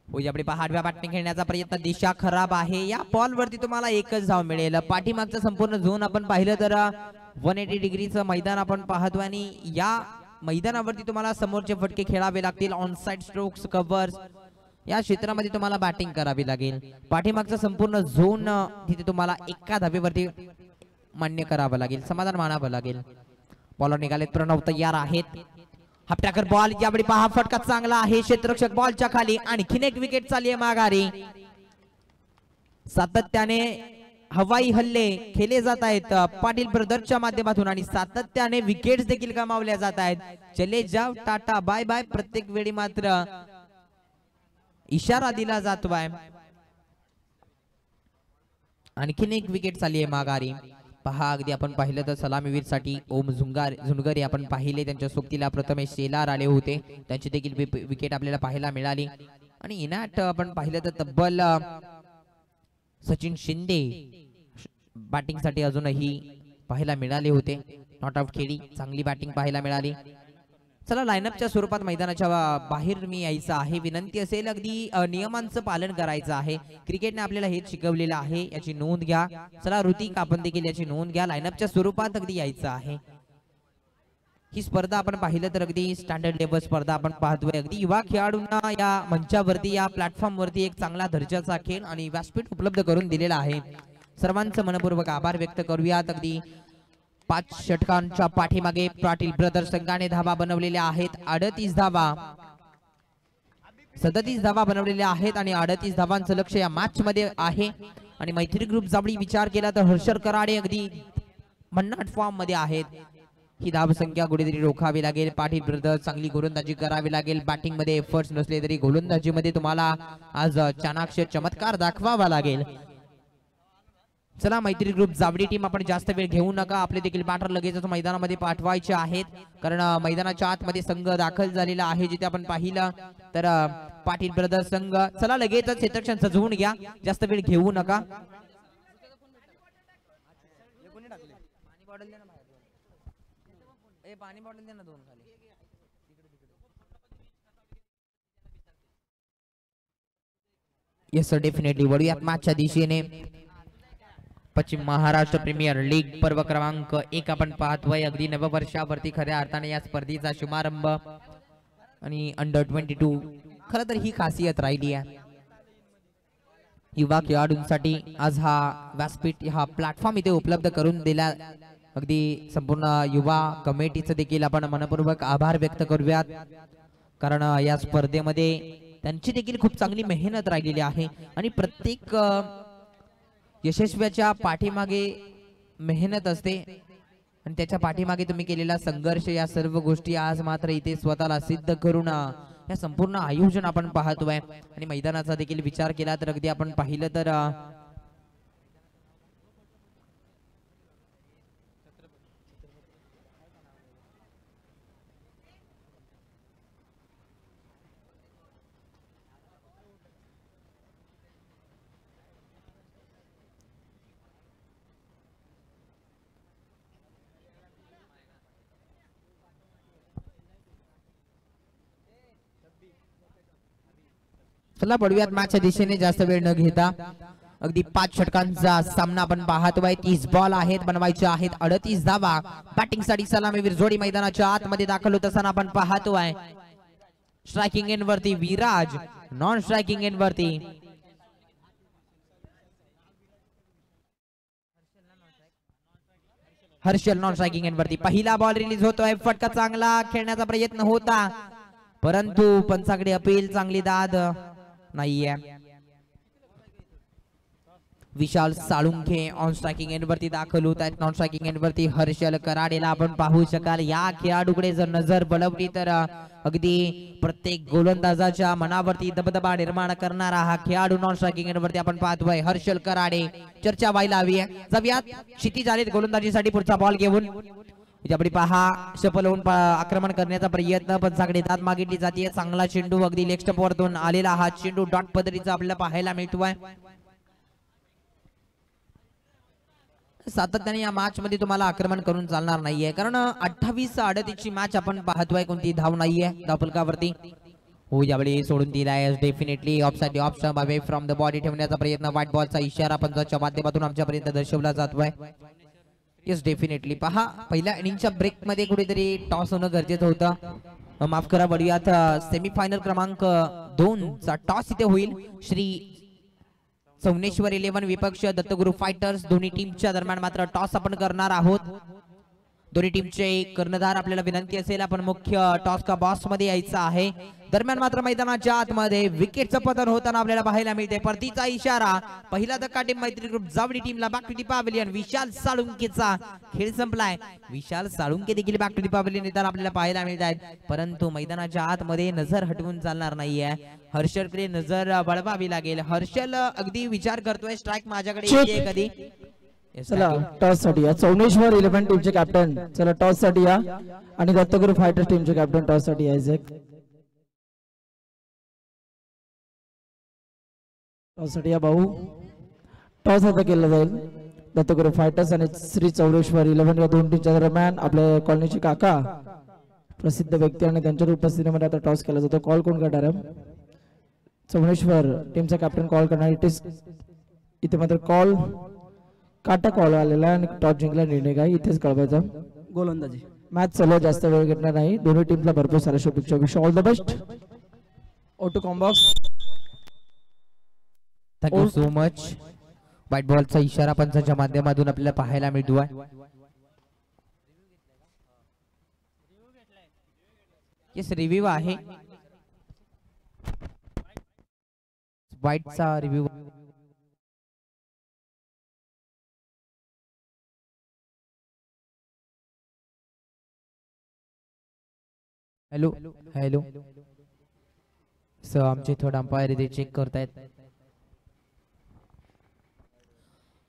हो यावेळी पहा आडव्या बॅटने खेळण्याचा प्रयत्न, दिशा खराब आहे. या बॉल वरती तुम्हाला एकच धाव मिळेल. पाठीमागचं संपूर्ण झोन आपण पाहिलं तर 180 डिग्रीचं मैदान आपण पाहतोय आणि या मैदानावरती तुम्हाला समोरचे फटके खेळावे लागतील. ऑन साइड स्ट्रोक्स, कव्हर्स या क्षेत्रामध्ये तुम्हाला बॅटिंग करावी लागेल. पाठीमागचा संपूर्ण झोन तिथे तुम्हाला एका धावेवरती मान्य करावं लागेल, समाधान मानावं लागेल. बॉलर निघालेत, प्रणव तयार आहेत. हापटाकर बॉल, यावेळी पहा फटका चांगला आहे. क्षेत्ररक्षक बॉलच्या खाली, आणखीन एक विकेट चालली आहे माघारी. सातत्याने हवाई हल्ले खेळले जात आहेत पाटील ब्रदर्सच्या माध्यमातून आणि सातत्याने विकेट्स देखील गमावल्या जात आहेत. चले जाव टाटा बाय बाय प्रत्येक वेळी मात्र इशारा दिला जातोय. आणखीन एक विकेट चालली आहे माघारी. पहा अगदी आपण पाहिलं तर सलामीवीर साठी ओम झुंगारे आपण पाहिले त्यांच्या सोबतीला प्रथमेश शेलार आले होते, त्यांची देखील विकेट आपल्याला पाहायला मिळाली. आणि इनाट आपण पाहिलं तर तब्बल सचिन शिंदे बॅटिंग साठी अजूनही पाहायला मिळाले होते. नॉट आउट खेळी चांगली बॅटिंग पाहायला मिळाली. चला लाईनअपच्या स्वरूपात मैदानाच्या बाहेर मी यायचं आहे. विनंती असेल अगदी नियमांचं पालन करायचं आहे. क्रिकेटने आपल्याला हेच शिकवलेलं आहे, याची नोंद घ्या. चला ऋतिक आपण देखील याची नोंद घ्या. लाईनअपच्या स्वरूपात अगदी यायचं आहे. ही स्पर्धा आपण पाहिलं तर अगदी स्टँडर्ड लेवल स्पर्धा आपण पाहतोय. अगदी युवा खेळाडूंना या मंचावरती या प्लॅटफॉर्मवरती एक चांगला दर्जाचा खेळ आणि व्यासपीठ उपलब्ध करून दिलेला आहे. सर्वांचं मनपूर्वक आभार व्यक्त करूयात. अगदी 5 षटकांच्या पाठीमागे पाटील ब्रदर्स संघाने धावा बनवलेल्या आहेत. 38 धावा 37 धावा बनवलेल्या आहेत आणि 38 धावांचं लक्ष या मॅच मध्ये आहे. आणि मैत्री ग्रुप जावडी विचार केला तर हर्षल कराडे अगदी भन्नाट फॉर्म मध्ये आहेत. ही धाव संख्या कुठेतरी रोखावी लागेल. पाटील ब्रदर्स चांगली गोलंदाजी करावी लागेल. बॅटिंग मध्ये एफर्ट्स नसले तरी गोलंदाजी मध्ये तुम्हाला आज चाणाक्ष चमत्कार दाखवावा लागेल. चला मैत्री ग्रुप जावडी टीम आपण जास्त वेळ घेऊ नका. आपले देखील बॅटर लगेचच मैदानामध्ये पाठवायचे आहेत, कारण मैदानाच्या आतमध्ये संघ दाखल झालेला आहे. जिथे आपण पाहिलं तर पाटील ब्रदर्स संघ. चला लगेचच क्षेत्ररक्षण सजवून घ्या, जास्त वेळ घेऊ नका. पाणी बॉटल दे ना 2 खाली. येस सर डेफिनेटली वळूयात मॅचच्या दिशेने. पश्चिम महाराष्ट्र प्रीमियर लीग पर्व क्रमांक 1 आपण पाहतोय. अगदी नववर्षावरती खऱ्या अर्थाने या स्पर्धेचा शुभारंभ आणि अंडर 22 खरं तर ही खासियत राहिली आहे. युवा खेळाडूंसाठी आज हा व्यासपीठ हा प्लॅटफॉर्म इथे उपलब्ध करून दिला. अगदी संपूर्ण युवा कमिटीचं देखील आपण मनपूर्वक आभार व्यक्त करूयात, कारण या स्पर्धेमध्ये त्यांची देखील खूप चांगली मेहनत राहिलेली आहे. आणि प्रत्येक यशस्वीच्या पाठीमागे मेहनत असते आणि त्याच्या पाठीमागे तुम्ही केलेला संघर्ष, या सर्व गोष्टी आज मात्र इथे स्वतःला सिद्ध करून या संपूर्ण आयोजन आपण पाहतोय. आणि मैदानाचा देखील विचार केला तर अगदी आपण पाहिलं तर चला पडूयात मॅचच्या दिशेने जास्त वेळ न घेता. अगदी 5 षटकांचा सामना आपण पाहतोय. 30 बॉल आहेत, बनवायचे आहेत 38 धावा. बॅटिंग साठी सलामीवीर जोडी मैदानाच्या आतमध्ये दाखल होत असताना आपण पाहतोय. स्ट्रायकिंग एंड वरती विराज, नॉन स्ट्रायकिंग एंड वरती हर्षल, नॉन स्ट्रायकिंग एंड वरती. पहिला बॉल रिलीज होतोय. फटका चांगला खेळण्याचा प्रयत्न होता, परंतु पंचाकडे अपील, चांगली दाद नाहीये. विशाल साळुंखे ऑन स्ट्रायकिंग एंड वरती दाखल होत आहेत. नॉन स्ट्रायकिंग एंड वरती हर्षल कराडेला आपण पाहू शकाल. या खेळाडूकडे जर नजर बळवली तर अगदी प्रत्येक गोलंदाजाच्या मनावरती दबदबा निर्माण करणारा हा खेळाडू नॉन स्ट्रायकिंग एंड वरती आपण पाहतोय. हर्षल कराडे चर्चा व्हायला हवी आहे. जाऊयात क्षितिज आलेत गोलंदाजीसाठी पुढचा बॉल घेऊन. त्यापडी पहा सफल होऊन आक्रमण करण्याचा प्रयत्न, पंचाकडे दाद मागितली जाते. चांगला चेंडू अगदी लेग स्टंप वरतून आलेला हा चेंडू डॉट पद्धतीचा आपल्याला पाहायला मिळतोय. सातत्याने या मॅच मध्ये तुम्हाला आक्रमण करून चालणार नाहीये, कारण 28-38 ची मॅच आपण पाहतोय. कोणती धाव नाहीये धावफलकावरती. हो यावेळी सोडून दिलाय definitely offside. Option away from the body ठेवण्याचा प्रयत्न, व्हाईट बॉलचा इशारा पंचाच्या माध्यमातून आमच्यापर्यंत दर्शवला जातोय. Yes definitely. पहा पहिल्या इनिंगच्या ब्रेक मध्ये कुठेतरी टॉस होणं गरजेचं होतं. माफ करा, वळूयात सेमीफायनल क्रमांक 2 चा टॉस इथे होईल. श्री सौनेश्वर 11 विपक्ष दत्तगुरु फायटर्स दोन्ही टीमच्या दरम्यान मात्र टॉस आपण करणार आहोत. दोन्ही टीमचे कर्णधार आपल्याला विनंती असेल आपण मुख्य टॉस का बॉक्स मध्ये यायचं आहे. दरम्यान मात्र मैदानाच्या आतमध्ये विकेटचं पतन होताना आपल्याला पाहायला मिळते. परतीचा इशारा. पहिला धक्का टीम मैत्री ग्रुप जावडी टीमला बॅक टू दी पॅव्हिलियन. विशाल साळुंकेचा खेळ संपलाय. विशाल साळुंके देखील बॅक टू दी पॅव्हिलियन येताना आपल्याला पाहायला मिळत आहेत. परंतु मैदानाच्या आतमध्ये नजर हटवून चालणार नाहीये. हर्षलकडे नजर वळवावी लागेल. हर्षल अगदी विचार करतोय स्ट्राईक माझ्याकडे येते कधी. चला टॉस साठी या. चौनेश्वर 11 टीमचे कॅप्टन चला टॉस साठी या आणि दत्तगुरु फायटर्स टीमचे कॅप्टन टॉस साठी यायचे. टॉस साठी या भाऊ. टॉस आता केला जाईल. दत्तगुरु फायटर्स आणि श्री चौरेश्वर 11 या दोन टीमच्या दरम्यान आपल्या कॉलनीचे काका प्रसिद्ध व्यक्ती आणि त्यांच्या उपस्थितीमध्ये आता टॉस केला जातो. कॉल कोण करणार आहे? चौनेश्वर टीमचा कॅप्टन कॉल करणार. इथे मात्र कॉल काटा कॉल आलेला आणि टॉस जिंकला निर्णय काय इथेच कळवायचा. गोलंदाजी मॅच चालू जास्त वेळ घेतला नाही. दोन्ही टीमला भरपूर सारा शुभेच्छा. Wish all the best. ओटू कॉम्बॉक्स. Thank you so much. व्हाईट बॉलचा इशारा पंचांच्या माध्यमातून आपल्याला पाहायला मिळतोय. येस रिव्ह्यू आहे. व्हाईटचा रिव्ह्यू. हॅलो हॅलो सर आमचे थर्ड अंपायर इथे चेक करतायत.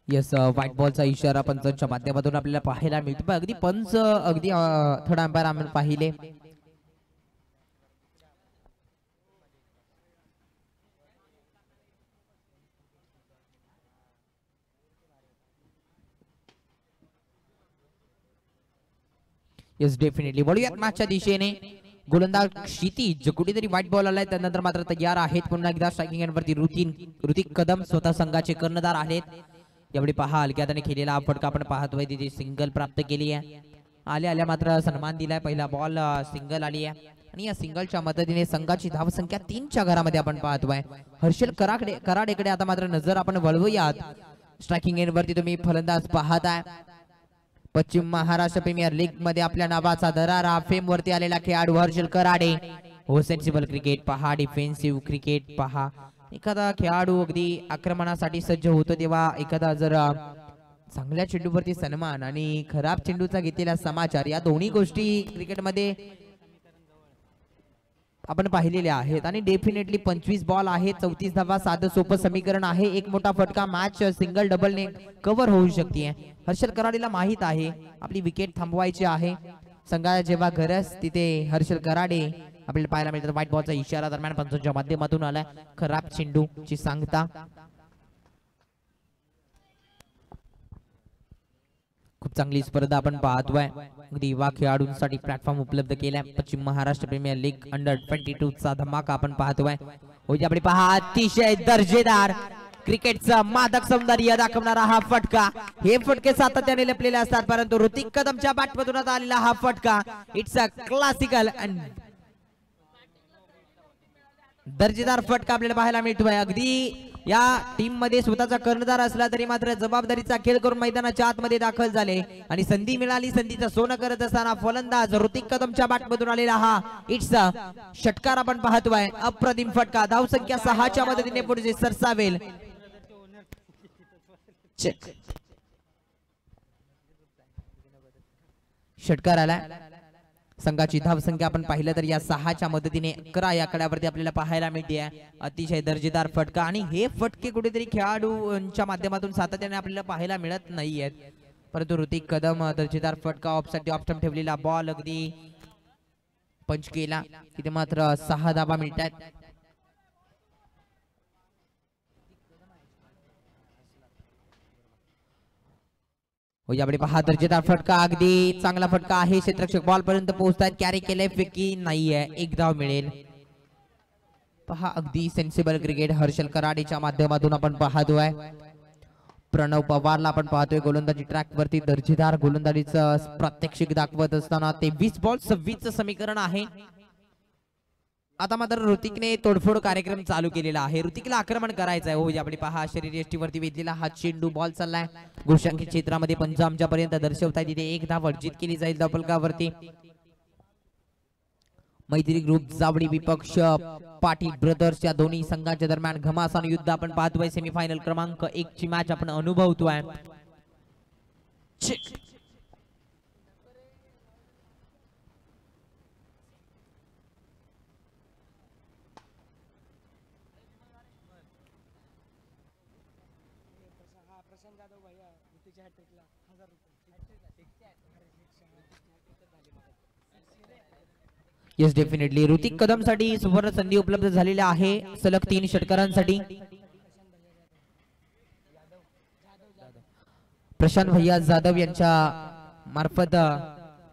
येस व्हाईट बॉलचा इशारा पंचांच्या माध्यमातून आपल्याला पाहायला मिळतो. पण अगदी पंच अगदी थर्ड अंपायर आम्ही पाहिले. येस डेफिनेटली वळूयात मॅचच्या दिशेने. गोलंदाज क्षितिज कुठेतरी व्हाईट बॉल आलाय त्यानंतर मात्र तयार आहेत. पुन्हा एकदा स्ट्रायकिंग एंडवरती ऋतिक कदम स्वतः संघाचे कर्णधार आहेत. यावेळी पहा हलक्या त्याने केलेला फटका आपण पाहतोय. तिथे सिंगल प्राप्त केली आहे. आल्या मात्र सन्मान दिलाय. पहिला बॉल सिंगल आली आहे आणि या सिंगलच्या मदतीने संघाची धावसंख्या 3च्या घरामध्ये आपण पाहतोय. हर्षल कराडेकडे आता मात्र नजर आपण वळवूयात. स्ट्रायकिंग एंडवरती तुम्ही फलंदाज पाहताय. पश्चिम महाराष्ट्र प्रीमियर लीग मध्ये आपल्या नावाचा दरारा फेम वरती आलेला खेळाडू हर्षल कराडे. सेन्सिबल क्रिकेट पहा. डिफेन्सिव्ह क्रिकेट पहा. एखादा खेळाडू अगदी आक्रमणासाठी सज्ज होतो तेव्हा एखादा जर चांगल्या चेंडूवरती सन्मान आणि खराब चेंडूचा घेतलेला समाचार या दोन्ही गोष्टी क्रिकेटमध्ये आपण पाहिलेल्या आहेत. आणि डेफिनेटली 25 बॉल आहे 34 धावा. साधं सोपं समीकरण आहे. एक मोठा फटका मॅच सिंगल डबलने कव्हर होऊ शकते. हर्षल कराडेला माहित आहे आपली विकेट थांबवायची आहे. संघाला जेव्हा गरज तिथे हर्षल कराडे आपल्याला पाहायला मिळतात. व्हाईट बॉलचा इशारा दरम्यान पंचांच्या माध्यमातून आलाय. खराब चेंडूची सांगता. खूप चांगली स्पर्धा आपण पाहतोय. अगदी युवा खेळाडूंसाठी प्लॅटफॉर्म उपलब्ध केलाय. पश्चिम महाराष्ट्र प्रीमियर लीग अंडर 22 चा धमाका आपण पाहतोय. आपली पहा अतिशय दर्जेदार क्रिकेटचा मादक सौंदर्य दाखवणारा हा फटका. हे फटके सातत्याने लपलेले असतात परंतु ऋतिक कदमच्या बॅटमधून आलेला हा फटका इट्स अ क्लासिकल अँड दर्जेदार फटका आपल्याला पाहायला मिळतोय. अगदी या टीम मध्ये स्वतःचा कर्णधार असला तरी मात्र जबाबदारीचा खेळ करून मैदानाच्या आतमध्ये दाखल झाले आणि संधी मिळाली. संधीचं सोनं करत असताना फलंदाज ऋतिक कदमच्या बॅटमधून आलेला हा इट्स षटकार आपण पाहतोय. अप्रतिम फटका. धावसंख्या 6च्या मदतीने पुढे सरसावेल. षटकार आला. संघाची धावसंख्या आपण पाहिलं तर या 6च्या मदतीने 11 या कड्यावरती आपल्याला पाहायला मिळते. अतिशय दर्जेदार फटका आणि हे फटके कुठेतरी खेळाडूंच्या माध्यमातून सातत्याने आपल्याला पाहायला मिळत नाहीयेत. परंतु ऋतिक कदम दर्जेदार फटका. ऑफसाठी ऑप्शन ठेवलेला बॉल अगदी पंच केला. तिथे मात्र 6 धावा मिळतात. यावेळी पहा दर्जेदार फटका. अगदी चांगला फटका आहे. क्षेत्ररक्षक बॉल पर्यंत पोहोचतात. कॅरी केले फेकी नाहीये. एक धाव मिळेल. पहा अगदी सेन्सिबल क्रिकेट हर्षल कराडेच्या माध्यमातून आपण पाहतोय. प्रणव पवारला आपण पाहतोय गोलंदाजी ट्रॅक वरती दर्जेदार गोलंदाजीचं प्रात्यक्षिक दाखवत असताना 23 बॉल 26 समीकरण आहे. आता मात्र ऋतिकने तोडफोड कार्यक्रम चालू केलेला आहे. ऋतिकला आक्रमण करायचं आहे. हो याकडे पहा शरीर यष्टीवरती वेधलेला हा चेंडू बॉल चाललाय गोशांकी क्षेत्रामध्ये पंच आमच्यापर्यंत दर्शवताय. तिथे एक धाव वर्जित केली जाईल धावफलकावरती. मैत्री ग्रुप जावडी विपक्ष पाटील ब्रदर्स या दोन्ही संघांच्या दरम्यान घमासान युद्ध आपण पाहतोय. सेमीफायनल क्रमांक 1 ची मॅच आपण अनुभवतोय. येस डेफिनेटली ऋतिक कदम साठी सुवर्ण संधी उपलब्ध झालेल्या आहे सलग 3 षटकारांसाठी. प्रशांत भैया जाधव यांच्या मार्फत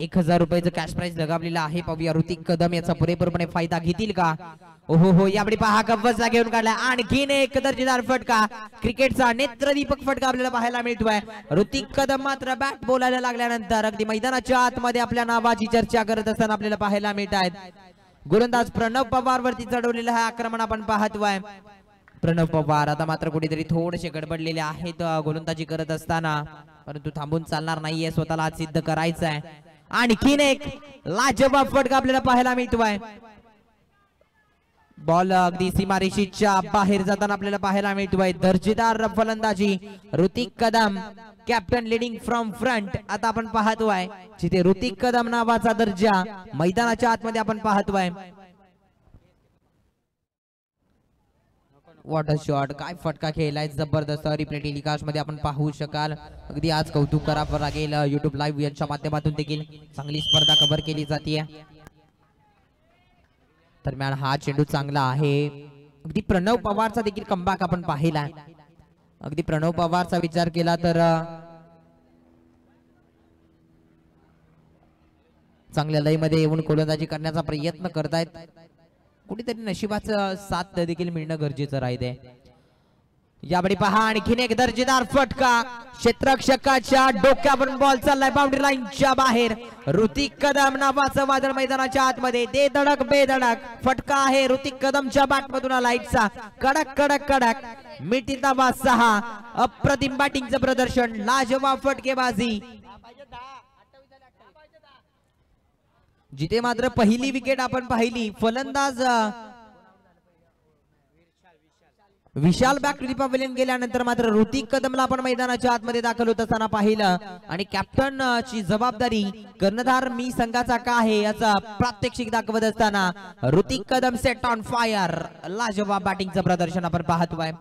1000 रुपयाचं कॅश प्राइज लगावलेलं आहे. पाहूया ऋतिक कदम याचा पुरेपूरपणे फायदा घेतील का. ओहो हो यावेळी पहा कव्वसला घेऊन काढला आणखीन एक दर्जेदार फटका. क्रिकेटचा नेत्रदीपक फटका आपल्याला पाहायला मिळतोय. ऋतिक कदम मात्र बॅट बोलायला लागल्यानंतर अगदी मैदानाच्या आतमध्ये आपल्या नावाची चर्चा करत असताना आपल्याला पाहायला मिळत आहेत. गोलंदाज प्रणव पवार वरती चढवलेलं हे आक्रमण आपण पाहतोय. प्रणव पवार आता मात्र कुठेतरी थोडेसे गडबडलेले आहेत गोलंदाजी करत असताना, परंतु थांबून चालणार नाहीये. स्वतःला आज सिद्ध करायचं आहे. आणखीन एक लाजवाब फटका आपल्याला पाहायला मिळतोय. बॉल अगदी सीमारेषेच्या बाहेर जाताना आपल्याला पाहायला मिळतोय. दर्जेदार फलंदाजी Hrithik Kadam captain leading from front. आता आपण पाहतोय जिथे ऋतिक कदम नावाचा दर्जा मैदानाच्या आतमध्ये आपण पाहतोय. वॉट अ शॉट, काय फटका खेळलाय जबरदस्त. रिप्ले टेलिकास्ट मध्ये आपण पाहू शकाल. अगदी आज कौतुक करावं लागेल युट्यूब लाईव्ह यांच्या माध्यमातून देखील चांगली स्पर्धा कव्हर केली जाते. दरम्यान हा चेंडू चांगला आहे. अगदी प्रणव पवारचा देखील कमबॅक आपण पाहिला. अगदी प्रणव पवारचा विचार केला तर चांगल्या लयमध्ये येऊन गोलंदाजी करण्याचा प्रयत्न करतायत. कुठेतरी नशिबाचं साथ देखील मिळणं गरजेचं राहते. यावेळी पहा आणखीन एक दर्जेदार फटका. क्षेत्ररक्षकाच्या डोक्यावरून बॉल चाललाय बाउंड्री लाईनच्या बाहेर. ऋतिक कदम नावाचं वादळ मैदानाच्या आतमध्ये. दे धडक बेधडक फटका आहे ऋतिक कदमच्या बॅट मधून लाईटचा. कडक कडक कडक मिठी दाबा 6. अप्रतिम बॅटिंगचं प्रदर्शन, लाजवाब फटकेबाजी. जिथे मात्र पहिली विकेट आपण पाहिली फलंदाज विशाल बॅक टू द पॅव्हेलियन गेल्यानंतर मात्र ऋतिक कदमला आपण मैदानाच्या आतमध्ये दाखल होत असताना पाहिलं. आणि कॅप्टन ची जबाबदारी कर्णधार मी संघाचा का आहे याचा प्रात्यक्षिक दाखवत असताना Hrithik Kadam set on fire. लाजवाब बॅटिंगचं प्रदर्शन आपण पाहतोय.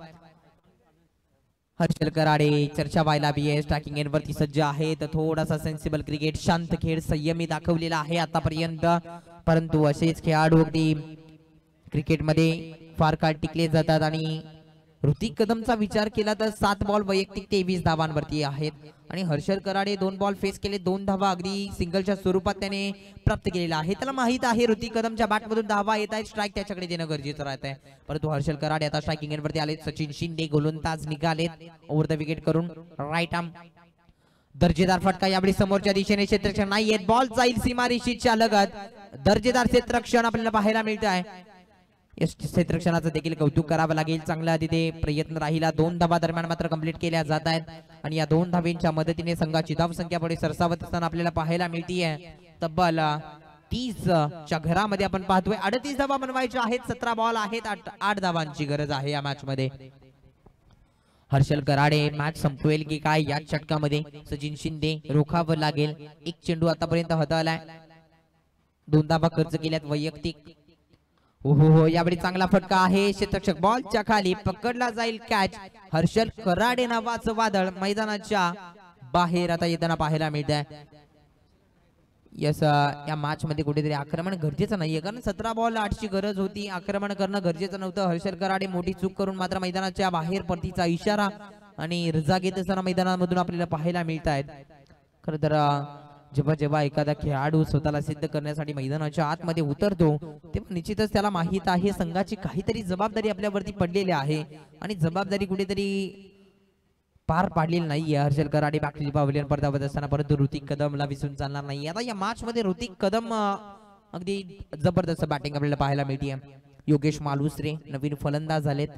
हर्षल कराडे चर्चा व्हायला बी स्ट्रायकिंग एंड वरती सज्ज आहेत. थोडासा सेन्सिबल क्रिकेट, शांत खेळ, संयमी दाखवलेला आहे आतापर्यंत. परंतु असेच खेळाडू अगदी क्रिकेटमध्ये फार काळ टिकले जातात. आणि ऋतिक कदमचा विचार केला तर 7 बॉल वैयक्तिक 23 धावांवरती आहेत. आणि हर्षल कराडे 2 बॉल फेस केले, 2 धावा अगदी सिंगलच्या स्वरूपात त्याने प्राप्त केलेला आहे. त्याला माहित आहे ऋतिक कदमच्या बॅटमधून धावा येत आहेत, स्ट्राईक त्याच्याकडे देणं गरजेचं राहत आहे. परंतु हर्षल कराडे आता स्ट्रायकिंग एंडवरती आले. सचिन शिंदे गोलंदाज निघालेत ओव्हर द विकेट करून. राईट आर्म दर्जेदार फटका यावेळी समोरच्या दिशेने. क्षेत्ररक्षण नाही येत, बॉल जाईल सीमारेषेच्या लगत. दर्जेदार क्षेत्ररक्षण आपल्याला पाहायला मिळत आहे. क्षेत्ररक्षणाचं देखील कौतुक करावं लागेल. चांगला तिथे प्रयत्न राहिला. 2 धावा दरम्यान मात्र कंप्लीट केल्या जात आहेत. आणि या 2 धावेंच्या मदतीने संघाची धावसंख्या पुढे सरसावत असताना आपल्याला पाहायला मिळतीये. तब्बल 30 च्या घरामध्ये आपण पाहतोय. 38 धावा बनवायच्या आहेत. 17 बॉल आहेत. 8 धावांची गरज आहे या मॅच मध्ये. हर्षल कराडे मॅच संपवेल की काय याच षटकामध्ये. सचिन शिंदे रोखावं लागेल. एक चेंडू आतापर्यंत हाताळलाय. 2 धावा खर्च केल्यात वैयक्तिक. हो यावेळी चांगला फटका आहे. क्षेत्ररक्षक बॉलच्या खाली पकडला जाईल कॅच. हर्षल कराडे नावाचं वादळ मैदानाच्या बाहेर आता येताना पाहायला मिळत आहे. यस या मॅच मध्ये कुठेतरी आक्रमण गरजेचं नाहीये, कारण 17 बॉल 8 ची गरज होती. आक्रमण करणं गरजेचं नव्हतं. हर्षल कराडे मोठी चूक करून मात्र मैदानाच्या बाहेर परतीचा इशारा आणि रजा घेत असताना मैदानामधून आपल्याला पाहायला मिळत आहेत. खरं तर जेव्हा जेव्हा एखादा खेळाडू स्वतःला सिद्ध करण्यासाठी मैदानाच्या आतमध्ये उतरतो तेव्हा निश्चितच त्याला माहित आहे संघाची काहीतरी जबाबदारी आपल्यावरती पडलेली आहे. आणि जबाबदारी कुठेतरी पार पाडलेली नाहीये. Harshal Karade back to the pavilion परदावत असताना, परंतु ऋतिक कदमला विसरून चालणार नाही. आता या मॅच मध्ये ऋतिक कदम अगदी जबरदस्त बॅटिंग आपल्याला पाहायला मिळते. योगेश मालुसरे नवीन फलंदाज झालेत.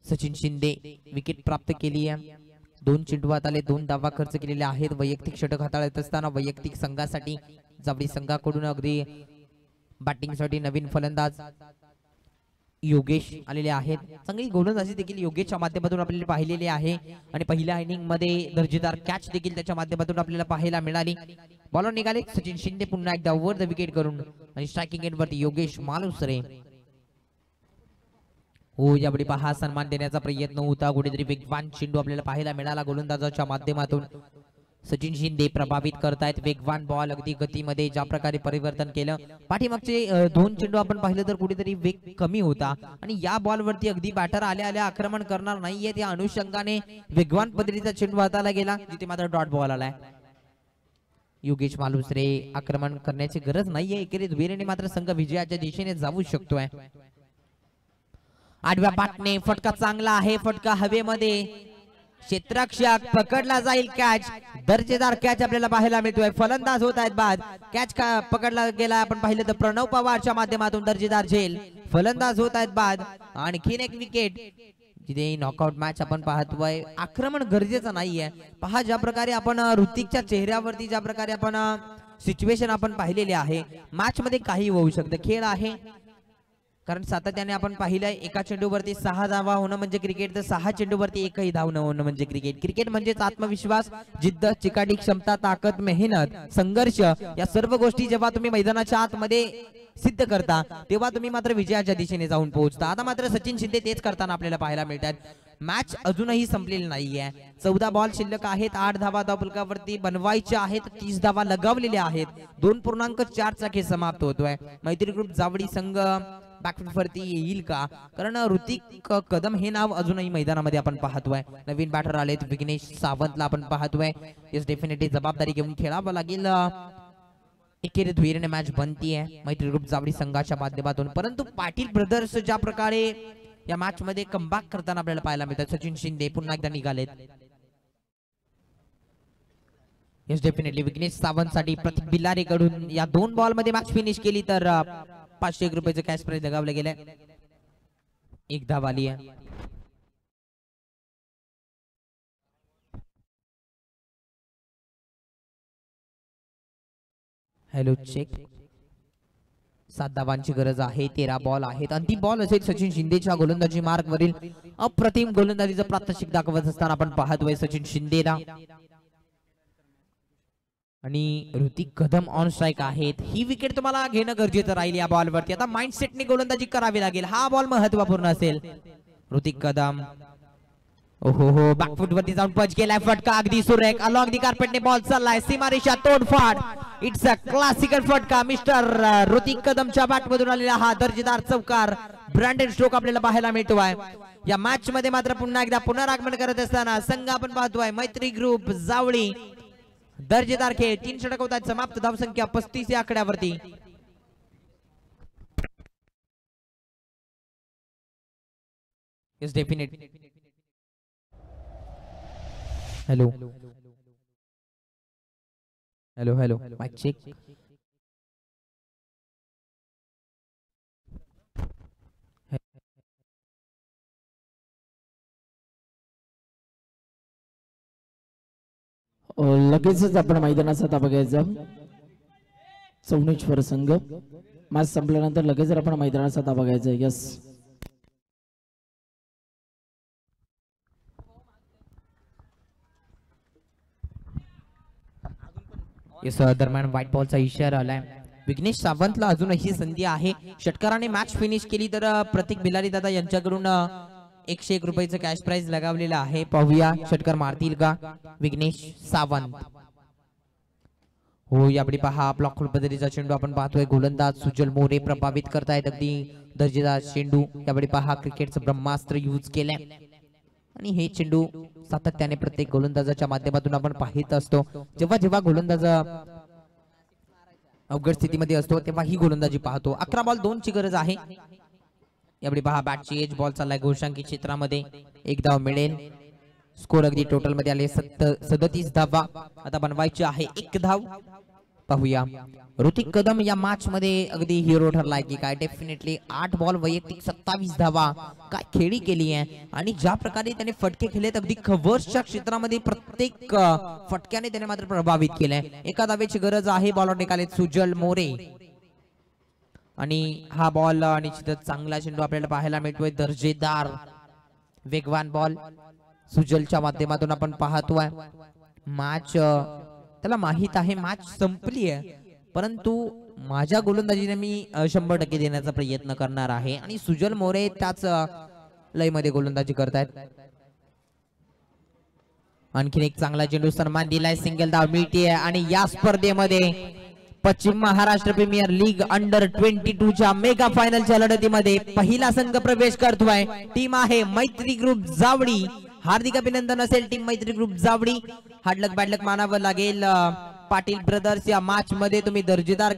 सचिन शिंदे विकेट प्राप्त केली आहे. 2 चेंडूत आले, 2 धावा खर्च केलेले आहेत. वैयक्तिक षटक हाताळत असताना वैयक्तिक संघासाठी जावडी संघाकडून अगदी बॅटिंगसाठी नवीन फलंदाज योगेश आलेले आहेत. चांगली गोलंदाजी देखील योगेशच्या माध्यमातून आपल्याला पाहिलेली आहे आणि पहिल्या इनिंग मध्ये दर्जेदार कॅच देखील त्याच्या माध्यमातून आपल्याला पाहायला मिळाली. बॉलर निघाले सचिन शिंदे पुन्हा एकदा ओव्हर द विकेट करून आणि स्ट्रायकिंग एंड वरती योगेश मालुसरे. हो यावेळी पहा सन्मान देण्याचा प्रयत्न होता. कुठेतरी वेगवान चेंडू आपल्याला पाहायला मिळाला गोलंदाजाच्या माध्यमातून. सचिन शिंदे प्रभावित करतायत. वेगवान बॉल अगदी गतीमध्ये ज्या प्रकारे परिवर्तन केलं. पाठीमागचे 2 चेंडू आपण पाहिलं तर कुठेतरी वेग कमी होता आणि या बॉल वरती अगदी बॅटर आल्या आल्या आक्रमण करणार नाहीये त्या अनुषंगाने वेगवान पद्धतीचा चेंडू हाताला गेला जिथे मात्र डॉट बॉल आलाय. योगेश मालुसरे आक्रमण करण्याची गरज नाहीये. एकेरीत वीरेने मात्र संघ विजयाच्या दिशेने जाऊ शकतोय. 8व्या पाटने फटका चांगला आहे. फटका हवेमध्ये क्षेत्ररक्षक पकडला जाईल. कॅच दर्जेदार कॅच आपल्याला पाहायला मिळतोय. फलंदाज होत आहेत बाद. कॅच पकडला गेला. आपण पाहिलं तर प्रणव पवारच्या माध्यमातून दर्जेदार झेल. फलंदाज होत आहेत बाद. आणखीन एक विकेट जिथे नॉकआउट मॅच आपण पाहतोय. आक्रमण गरजेचं नाहीये. पहा ज्या प्रकारे आपण ऋतिकच्या चेहऱ्यावरती ज्या प्रकारे आपण सिच्युएशन आपण पाहिलेली आहे. मॅच मध्ये काही होऊ शकतं. खेळ आहे कारण सातत्याने आपण पाहिलंय एका चेंडूवरती 6 धावा होणं म्हणजे क्रिकेट तर 6 चेंडूवरती एकही धाव न होणं म्हणजे क्रिकेट. क्रिकेट म्हणजेच आत्मविश्वास, जिद्द, चिकाटी, क्षमता, ताकद, मेहनत, संघर्ष या सर्व गोष्टी जेव्हा तुम्ही मैदानाच्या आतमध्ये सिद्ध करता तेव्हा तुम्ही मात्र विजयाच्या दिशेने जाऊन पोहोचता. आता मात्र सचिन शिंदे तेच करताना आपल्याला पाहायला मिळतात. मॅच अजूनही संपलेली नाहीये. 14 बॉल शिल्लक आहेत. 8 धावा धावफलकावरती बनवायच्या आहेत. 30 धावा लगावलेल्या आहेत. 2.4 चा खेळ समाप्त होतोय. मैत्री ग्रुप जावडी संघ बॅकफुटवरती येईल का? कारण ऋतिक कदम हे नाव अजूनही मैदानामध्ये आपण पाहतोय. नवीन बॅटर आलेत विघ्नेश सावंतला आपण पाहतोय. येस डेफिनेटली जबाबदारी घेऊन खेळावं लागेल. एकेरीत वीरने मॅच बनतीये मैत्री ग्रुप जावडी संघाच्या माध्यमातून. परंतु पाटील ब्रदर्स ज्या प्रकारे या मॅच मध्ये कमबॅक करताना आपल्याला पाहायला मिळतात. सचिन शिंदे पुन्हा एकदा निघालेत. येस डेफिनेटली विघ्नेश सावंत साठी प्रतीक बिल्लारे कडून या 2 बॉल मध्ये मॅच फिनिश केली तर 501 रुपयाचं कॅश प्राइज लगावलं गेलंय. 1 धाव आली आहे. Hello check. 7 धावांची गरज आहे. 13 बॉल आहेत. अंतिम बॉल असेल सचिन शिंदेच्या गोलंदाजी मार्ग वरील अप्रतिम गोलंदाजीचं प्रात्यक्षिक दाखवत असताना आपण पाहतोय सचिन शिंदेला. आणि ऋतिक कदम ऑन स्ट्राइक आहेत. ही विकेट तुम्हाला घेणं गरजेचं राहील या बॉल वरती. आता माइंडसेटने गोलंदाजी करावी लागेल. हा बॉल महत्वपूर्ण असेल. ऋतिक कदम ओहो बॅकफुट वरती जाऊन पंच केलाय. फटका अगदी सुरेख अलॉंग दी कार्पेटने बॉल चाललाय. सीमारेषा तोडफाड. इट्स अ क्लासिकल फटका. मिस्टर ऋतिक कदमच्या बॅट मधून आलेला हा दर्जेदार चौकार ब्रँडेड स्ट्रोक आपल्याला पाहायला मिळतोय. या मॅच मध्ये मात्र पुन्हा एकदा पुनरागमन करत असताना संघ आपण पाहतोय मैत्री ग्रुप जावळी. दर्जेदार खेळ. 3 षटक होतात. समाप्त धावसंख्या 35 या आकड्यावरती. Yes definite. Hello hello hello mic check. लगेचच आपण मैदानाचा ताबा घ्यायचा. चौनेश्वर संघ मॅच संपल्यानंतर लगेच आपण मैदानाचा ताबा घ्यायचा. यस दरम्यान व्हाईट बॉलचा इशारा आलाय. विघ्नेश सावंतला अजूनही संधी आहे. षटकाराने मॅच फिनिश केली तर प्रतीक बिलारी दादा यांच्याकडून 101 रुपयाचं कॅश प्राइज लगावलेलं आहे. पाहूया षटकार मारतील का विघ्नेश सावंत. हो यावेळी पहा ब्लॉक पद्धतीचा चेंडू आपण पाहतोय. गोलंदाज सुजल मोरे प्रभावित करतायत. अगदी दर्जेदार चेंडू. यावेळी पहा क्रिकेटचं ब्रह्मास्त्र यूज केलंय आणि हे चेंडू सातत्याने प्रत्येक गोलंदाजाच्या माध्यमातून आपण पाहत असतो. जेव्हा जेव्हा गोलंदाज अवघड स्थितीमध्ये असतो तेव्हा ही गोलंदाजी पाहतो. 11 बॉल 2 ची गरज आहे. यावेळी पहा बॅटची एज बॉल चाललाय घोषांकी क्षेत्रामध्ये. 1 धाव मिळेल. स्कोर अगदी टोटल मध्ये आले 37 धावा. आता बनवायची आहे 1 धाव. पाहूया ऋतिक कदम या मॅच मध्ये अगदी हिरो ठरलाय की काय. डेफिनेटली 8 बॉल वैयक्तिक 27 धावा, काय खेळी केली आहे आणि ज्या प्रकारे त्याने फटके खेळलेत अगदी कव्हर्सच्या क्षेत्रामध्ये प्रत्येक फटक्याने त्याने मात्र प्रभावित केलंय. एका धावेची गरज आहे. बॉलवर निघाले सुजल मोरे आणि हा बॉल निश्चितच चांगला चेंडू आपल्याला पाहायला मिळतोय. दर्जेदार वेगवान बॉल सुजलच्या माध्यमातून आपण पाहतोय. मॅच त्याला माहित आहे मॅच संपली आहे, परंतु माझ्या गोलंदाजीने मी 100% देण्याचा प्रयत्न करणार आहे आणि सुजल मोरे त्याच लयमध्ये गोलंदाजी करतायत. आणखीन एक चांगला चेंडू सन्मान दिलाय. सिंगल धाव मिळते आणि या स्पर्धेमध्ये Paschim Maharashtra premier league under 22च्या मेगा फायनलच्या लढतीमध्ये पहिला संघ प्रवेश करतोय. टीम आहे मैत्री ग्रुप जावडी. हार्दिक अभिनंदन असेल टीम मैत्री ग्रुप जावडी. हाडलक बॅडलक मानावं लागेल. पाटील ब्रदर्स या मॅच मध्ये तुम्ही दर्जेदार